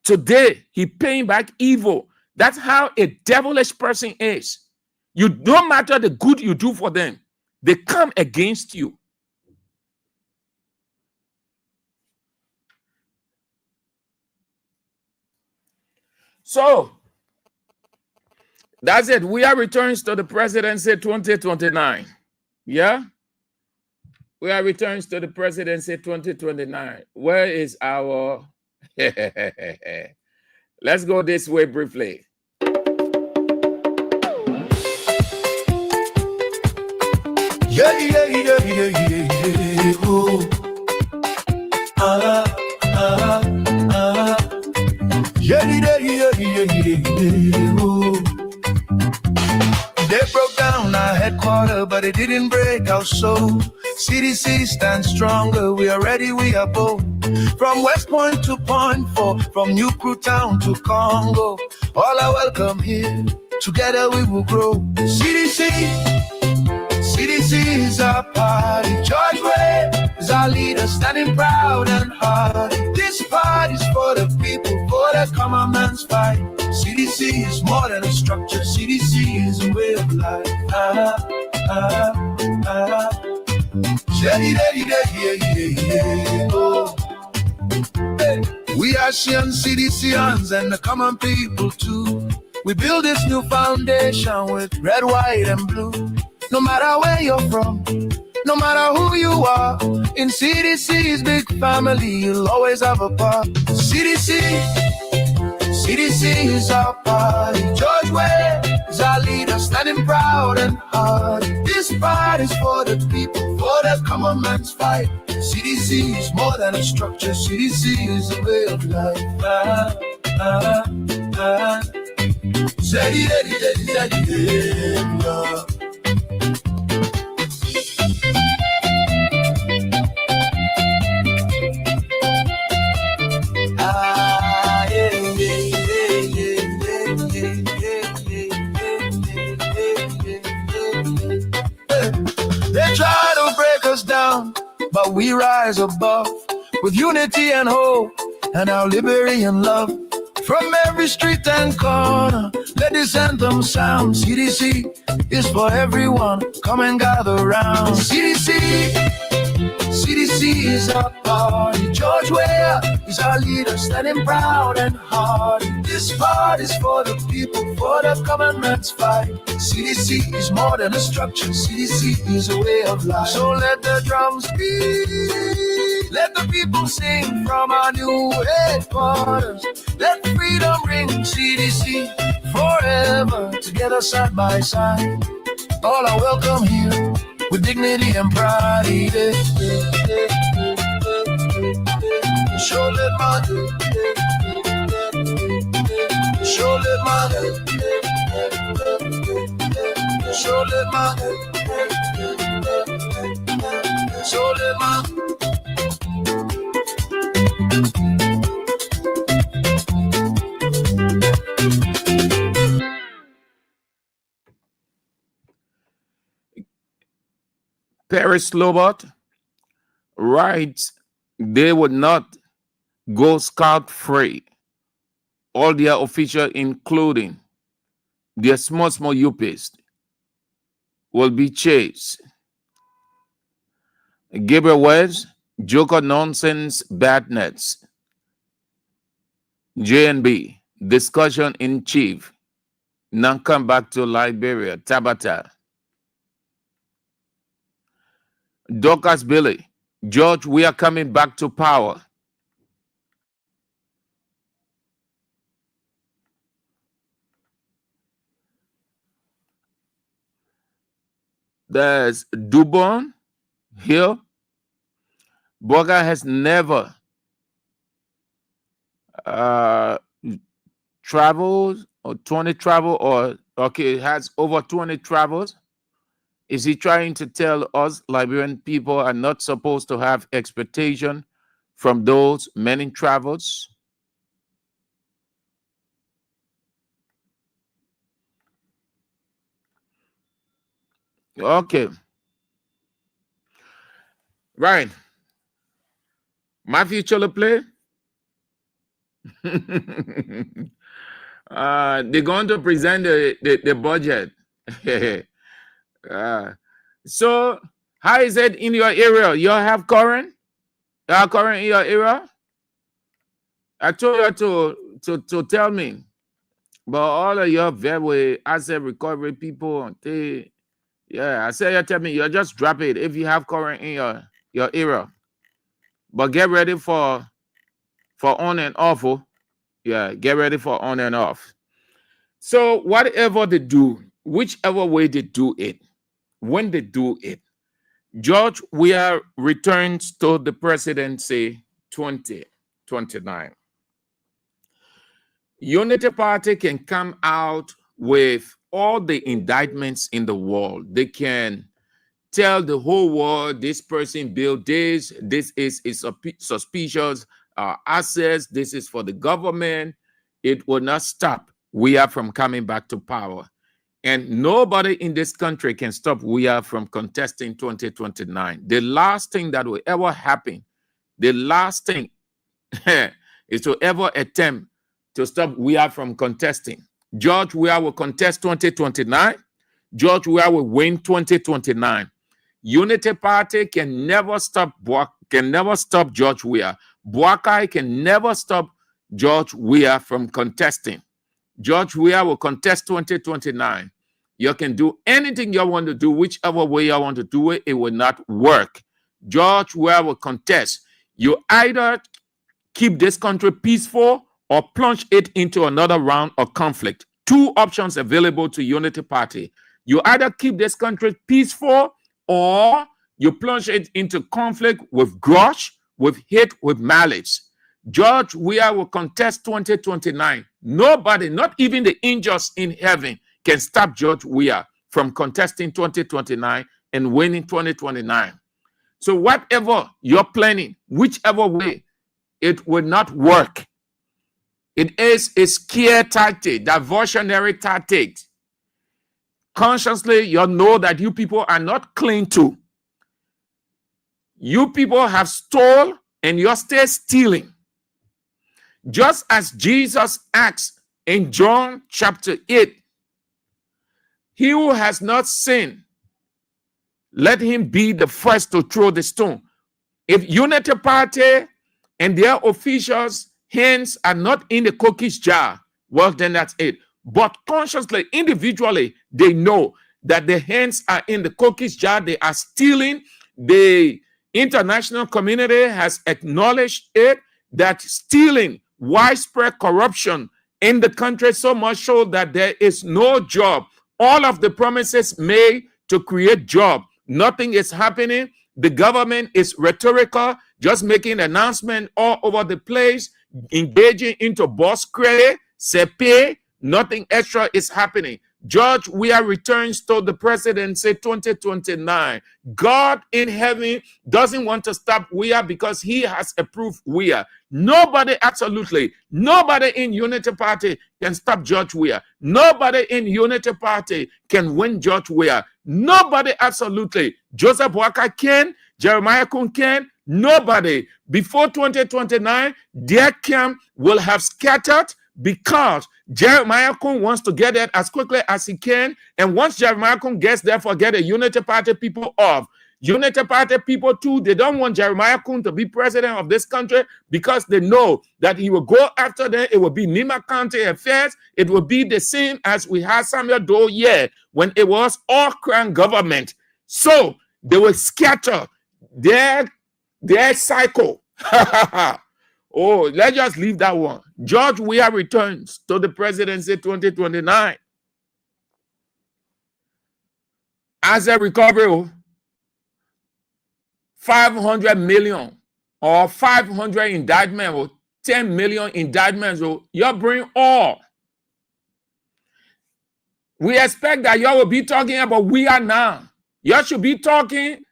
Today, he paying back evil. That's how a devilish person is. You don't matter the good you do for them, they come against you. So that's it. We are returns to the presidency 2029. Yeah? We are returns to the presidency 2029. Where is our... Let's go this way briefly. Yeah, yeah, yeah, yeah, yeah. Oh. Yeah, yeah, yeah, yeah, yeah. Oh. They broke down our headquarters, but it didn't break our soul. CDC stands stronger. We are ready, we are bold. From West Point to Point 4, from New Crew Town to Congo, all are welcome here. Together we will grow. CDC is our party. George Way is our leader, standing proud and hard. This party's for the people, for the common man's fight. CDC is more than a structure. CDC is a way of life. Oh. Hey. We are Shian CDCians and the common people too. We build this new foundation with red, white, and blue. No matter where you're from, no matter who you are, in CDC's big family, you'll always have a part. CDC is our party. George Way is our leader, standing proud and hard. This party's for the people, for the common man's fight. CDC is more than a structure. CDC is a way of life. They try to break us down, but we rise above with unity and hope and our liberty and love. From every street and corner, let this anthem sound. CDC is for everyone. Come and gather round. CDC is our party. George Weah is our leader, standing proud and hard. This party's for the people, for the common man's fight. CDC is more than a structure. CDC is a way of life. So let the drums beat, let the people sing from our new headquarters. Let freedom ring. CDC forever, together side by side. All are welcome here with dignity and pride. Show let my, show let my, show let my, show let my. Paris Lobot writes they would not go scot-free. All their officials, including their small UPs, will be chased. Gabriel Wells, Joker nonsense, bad nets. JNB, discussion in chief. Now come back to Liberia. Tabata. Dorcas Billy. George, we are coming back to power. There's Dubon here. Boga has never traveled or 20 travel or okay, has over 20 travels. Is he trying to tell us Liberian people are not supposed to have expectation from those many travels? Okay. Right. My future play. They're going to present the budget. So how is it in your area? You have current? You have current in your area? I told you to tell me. But all of your very asset recovery people, I said you tell me you just drop it if you have current in your area. But get ready for on and off. Yeah, get ready for on and off. So whatever they do, whichever way they do it, when they do it, George Weah returns to the presidency 2029. Unity Party can come out with all the indictments in the world. They can tell the whole world this person built this is suspicious assets, this is for the government. It will not stop Weah from coming back to power. And nobody in this country can stop Weah from contesting 2029. The last thing that will ever happen, the last thing is to ever attempt to stop Weah from contesting. George Weah will contest 2029. George Weah will win 2029. Unity Party can never stop George Weah. Boakai can never stop George Weah from contesting. George Weah will contest 2029. You can do anything you want to do, whichever way you want to do it, it will not work. George Weah will contest. You either keep this country peaceful or plunge it into another round of conflict. Two options available to Unity Party. You either keep this country peaceful or you plunge it into conflict with grudge, with hate, with malice. George Weah will contest 2029. Nobody, not even the angels in heaven, can stop George Weah from contesting 2029 and winning 2029. So whatever you're planning, whichever way, it will not work. It is a scare tactic, diversionary tactic. Consciously, you know that you people are not clean too. You people have stole and you're still stealing. Just as Jesus asked in John chapter 8, he who has not sinned, let him be the first to throw the stone. If Unity Party and their officials' hands are not in the cookies jar, well, then that's it. But consciously, individually, they know that the hands are in the cookies jar. They are stealing. The international community has acknowledged it, that stealing, widespread corruption in the country so much so that there is no job. All of the promises made to create job, nothing is happening. The government is rhetorical, just making announcements all over the place, engaging into boss credit, CP, nothing extra is happening. George Weah returns to the presidency 2029. God in heaven doesn't want to stop Weah because he has approved Weah. Nobody, absolutely, nobody in Unity Party can stop George Weah. Nobody in Unity Party can win George Weah. Nobody, absolutely. Joseph Boakai can, Jeremiah Kun can, nobody. Before 2029, their camp will have scattered because Jeremiah Kun wants to get it as quickly as he can. And once Jeremiah Kun gets there, forget the Unity Party people off. Unity Party people too, they don't want Jeremiah Kun to be president of this country because they know that he will go after them. It will be Nima County affairs. It will be the same as we had Samuel Doe here when it was all crown government. So they will scatter their cycle. Oh, let's just leave that one. George Weah returns to the presidency 2029 as a recovery. 500 million or 500 indictment or 10 million indictments. So you bring all. We expect that you will be talking about we are now. You should be talking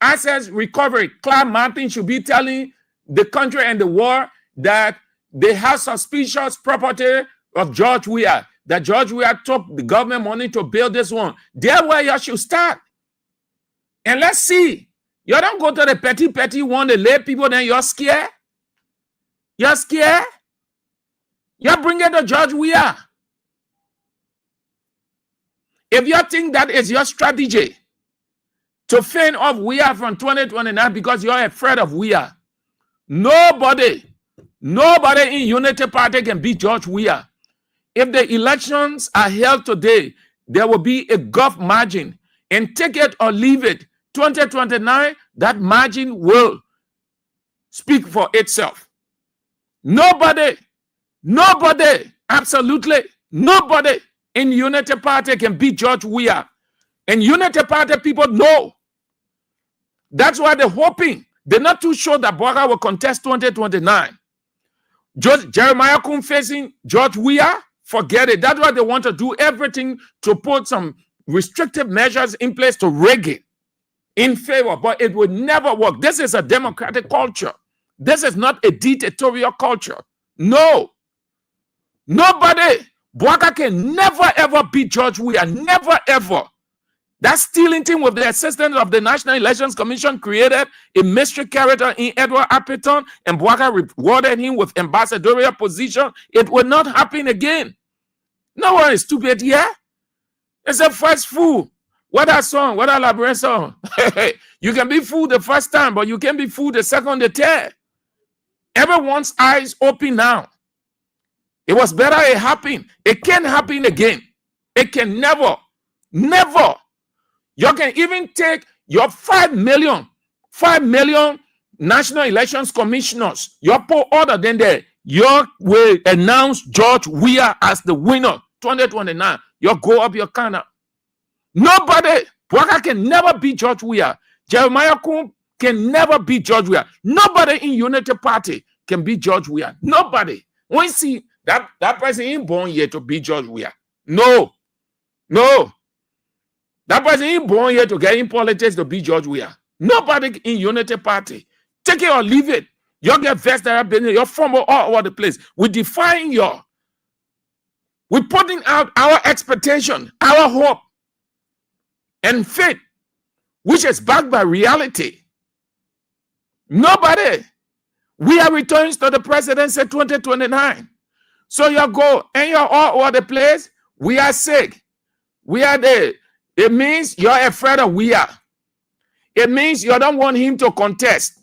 assets recovery. Clyde Martin should be telling the country and the world that they have suspicious property of George Weah, that George Weah took the government money to build this one. There where you should start. And let's see. You don't go to the petty one, the lay people, then you're scared. You're scared. You're bringing the George Weah. If you think that is your strategy to fend off Weah from 2029 because you're afraid of Weah, nobody in Unity Party can beat George Weah. If the elections are held today, there will be a gulf margin. And take it or leave it. 2029, that margin will speak for itself. Nobody, absolutely nobody in Unity Party can beat George Weah. And Unity Party people know. That's why they're hoping. They're not too sure that Bwaka will contest 2029. Jeremiah Kun facing George Weah, forget it. That's why they want to do everything to put some restrictive measures in place to rig it in favor, but it would never work. This is a democratic culture. This is not a dictatorial culture. No. Nobody. Bwaka can never ever beat George Weah. Never ever. That stealing team with the assistance of the National Elections Commission created a mystery character in Edward Appleton, and Bwaka rewarded him with ambassadorial position. It will not happen again. No one is stupid here. It's a first fool. What a song, what a labyrinth song. You can be fooled the first time, but you can be fooled the second, the third. Everyone's eyes open now. It was better it happened. It can't happen again. It can never. You can even take your 5 million National Elections Commissioners, your poll order, then you will announce George Weah as the winner 2029. You go up your corner. Nobody, Bwaka can never beat George Weah. Jeremiah Kun can never beat George Weah. Nobody in Unity Party can beat George Weah. Nobody. When you see that person ain't born yet to beat George Weah. No. That person ain't born yet to get in politics to beat George Weah. Nobody in Unity Party. Take it or leave it. You get vexed that have been your former all over the place. We're defying you. We're putting out our expectation, our hope, and faith, which is backed by reality. Nobody. Weah returns to the presidency 2029. So you go and you're all over the place. We are sick. We are there. It means you're afraid of Weah. It means you don't want him to contest.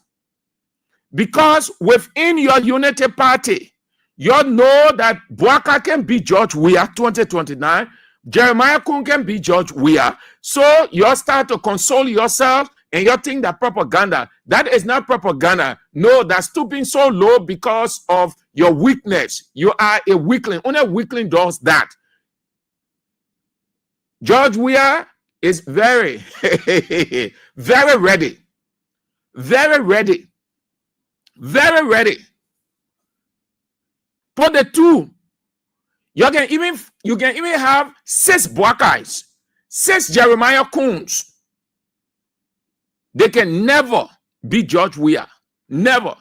Because within your Unity Party, you know that Bwaka can beat George Weah 2029. Jeremiah Kun can beat George Weah. So you start to console yourself and you think that propaganda. That is not propaganda. No, that's stooping so low because of your weakness. You are a weakling. Only a weakling does that. George Weah is very, very ready. Very ready. Very ready. Put the two. You can even have 6 Bwakas, 6 Jeremiah Kuns. They can never beat George Weah. Never.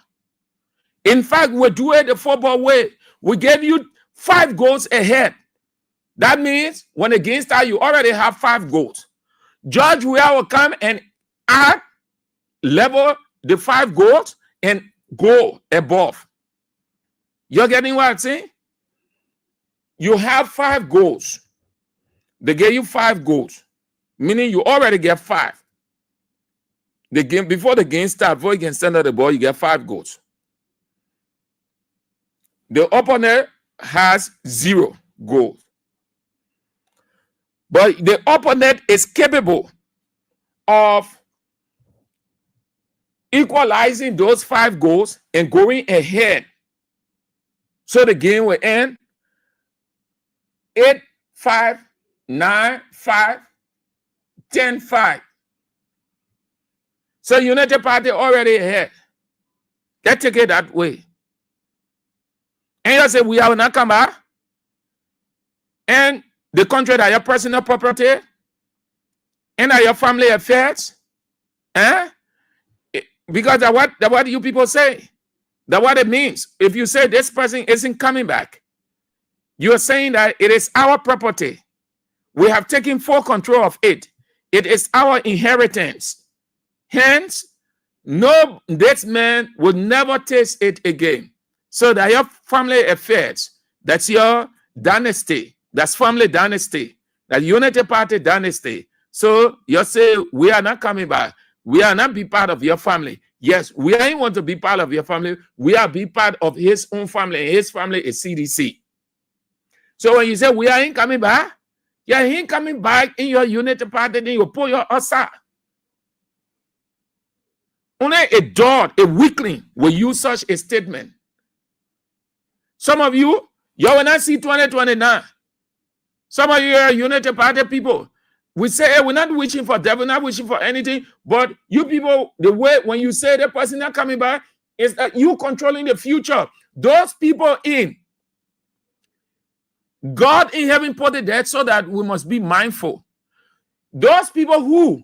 In fact, we do it the football way. We gave you 5 goals ahead. That means when against that, you already have 5 goals. George Weah will come and add, level the 5 goals and go above. You're getting what I'm saying? You have 5 goals. They gave you 5 goals, meaning you already get 5. The game, before the game starts, before you can stand on the ball, you get 5 goals. The opponent has 0 goals. But the opponent is capable of equalizing those 5 goals and going ahead. So the game will end 8-5, 9-5, 10-5. So United Party already ahead. They take it that way. And you say, we are not come back. And the country that your personal property and your family affairs. Because that's what you people say. That's what it means. If you say this person isn't coming back, you are saying that it is our property. We have taken full control of it. It is our inheritance. Hence, no, this man will never taste it again. So that your family affairs, that's your dynasty, that's family dynasty, that Unity Party dynasty. So you say, we are not coming back. We are not be part of your family. Yes, we ain't want to be part of your family. We are be part of his own family. His family is CDC. So when you say, we ain't coming back, you ain't coming back in your Unity Party, then you pull your aside. Only a dog, a weakling will use such a statement. Some of you will not see 2029. Some of you are United Party people. We say, hey, we're not wishing for death, we're not wishing for anything. But you people, the way when you say the person not coming back, is that you controlling the future. Those people in God in heaven put it there so that we must be mindful. Those people who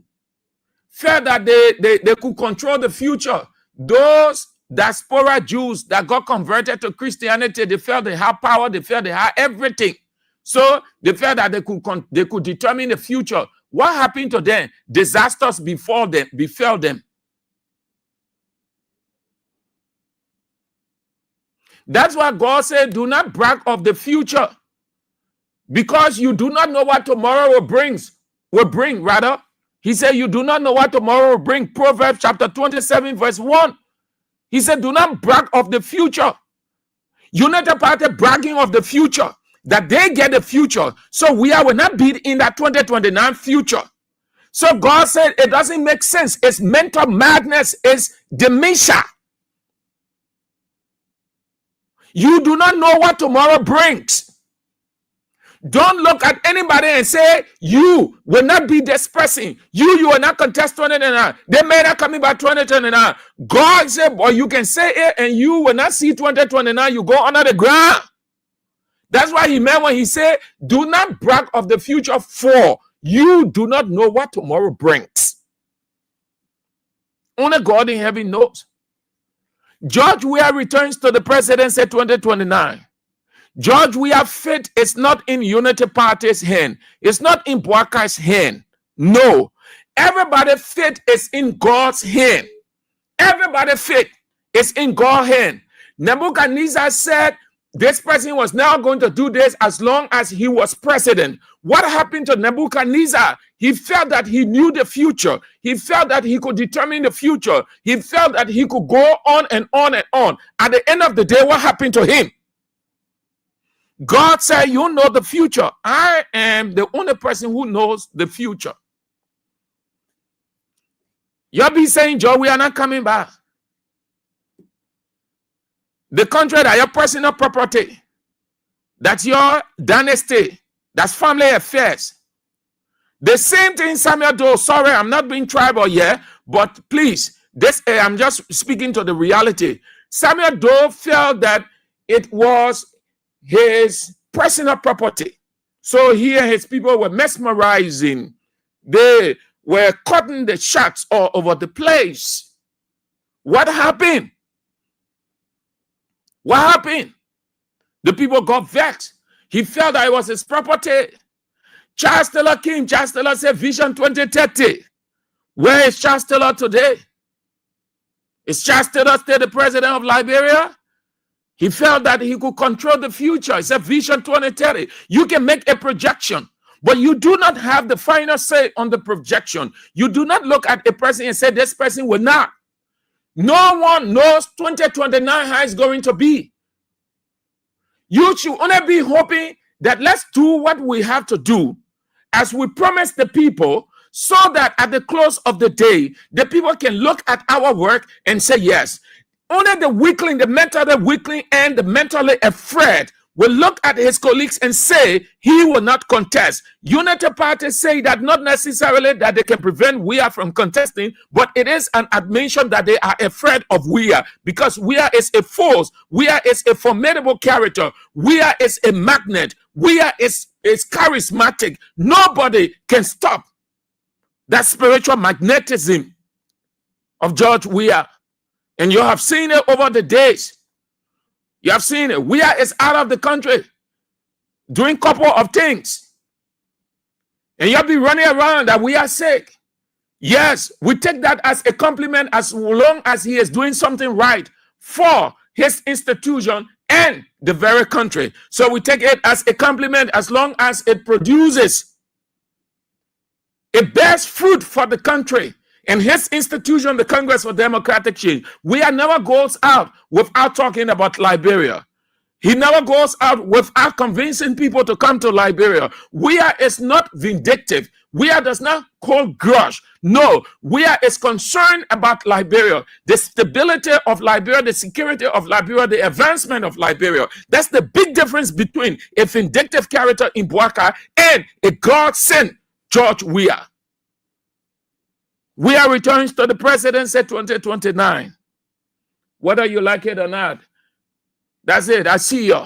felt that they could control the future, those diaspora Jews that got converted to Christianity, they felt they had power, they felt they had everything. So they felt that they could determine the future. What happened to them? Disasters befell them. That's why God said, do not brag of the future, because you do not know what tomorrow will bring. He said, you do not know what tomorrow will bring. Proverbs chapter 27, verse 1. He said, do not brag of the future. United Party bragging of the future, that they get the future. So we will not be in that 2029 future. So God said it doesn't make sense. It's mental madness. It's dementia. You do not know what tomorrow brings. Don't look at anybody and say, you will not be this person. You will not contest 2029. They may not come in by 2029. God said, boy, you can say it and you will not see 2029. You go under the ground. That's why he meant when he said, do not brag of the future, for you do not know what tomorrow brings. Only God in heaven knows. George Weah returns to the presidency 2029. George Weah's fate is not in Unity Party's hand. It's not in Boaka's hand. No. Everybody's fate is in God's hand. Everybody's fate is in God's hand. Nebuchadnezzar said this person was now going to do this as long as he was president. What happened to Nebuchadnezzar? He felt that he knew the future. He felt that he could determine the future. He felt that he could go on and on and on. At the end of the day, what happened to him? God said, you know the future. I am the only person who knows the future. You'll be saying, Joe, we are not coming back. The country that your personal property, that's your dynasty, that's family affairs. The same thing Samuel Doe, sorry, I'm not being tribal here, but please, I'm just speaking to the reality. Samuel Doe felt that it was his personal property. So he and his people were mesmerizing. They were cutting the shots all over the place. What happened? What happened? The people got vexed. He felt that it was his property. Charles Taylor King, Charles Taylor said Vision 2030. Where is Charles Taylor today? Is Charles Taylor still the president of Liberia? He felt that he could control the future. He said Vision 2030. You can make a projection, But you do not have the final say on the projection. You do not look at a person and say, this person will not. No one knows 2029 how it's going to be. You should only be hoping that let's do what we have to do as we promise the people, so that at the close of the day, the people can look at our work and say, yes. Only the weakling, the mentally weakling and the mentally afraid will look at his colleagues and say he will not contest. Unity parties say that not necessarily that they can prevent Weah from contesting, but it is an admission that they are afraid of Weah, because Weah is a force. Weah is a formidable character. Weah is a magnet. Weah is charismatic. Nobody can stop that spiritual magnetism of George Weah. And you have seen it over the days. You have seen it. Weah is out of the country doing a couple of things. And you'll be running around that we are sick. Yes, we take that as a compliment as long as he is doing something right for his institution and the very country. So we take it as a compliment as long as it produces, it bears fruit for the country and his institution, the Congress for Democratic Change. Weah never goes out without talking about Liberia. He never goes out without convincing people to come to Liberia. Weah is not vindictive. Weah does not hold grudge. No, Weah is concerned about Liberia, the stability of Liberia, the security of Liberia, the advancement of Liberia. That's the big difference between a vindictive character in Bouaka and a God-sent George Weah. Weah returns to the presidency 2029. Whether you like it or not. That's it. I see you.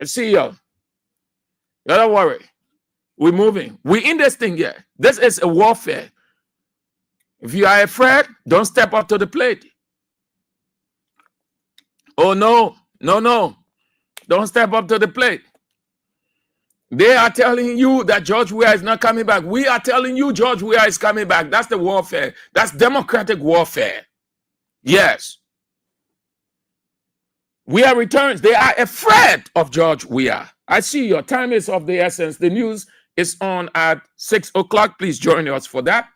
I see you. Don't worry. We're moving. We're in this thing here. This is a warfare. If you are afraid, don't step up to the plate. Oh, no. No, no. Don't step up to the plate. They are telling you that George Weah is not coming back. We are telling you George Weah is coming back. That's the warfare. That's democratic warfare. Yes. Weah returns. They are afraid of George Weah. I see your time is of the essence. The news is on at 6 o'clock. Please join us for that.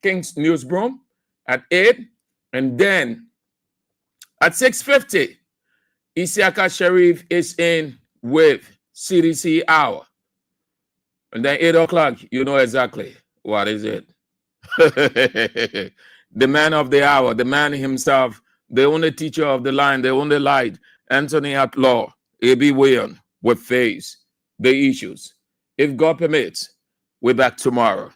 King's Newsroom at 8. And then at 6:50, Isiaka Sharif is in with CDC Hour. And then 8 o'clock, you know exactly what is it. The man of the hour, the man himself, the only teacher of the line, the only light, Anthony Atlaw, A.B. William, will face the issues. If God permits, we're back tomorrow.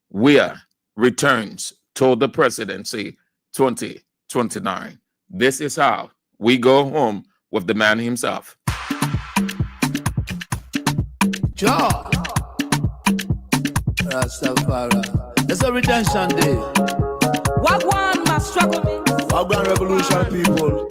Weah returns to the presidency 2029. This is how we go home with the man himself. George. Rastafari. It's a redemption day. Wagwan must struggle. Wagwan revolution people.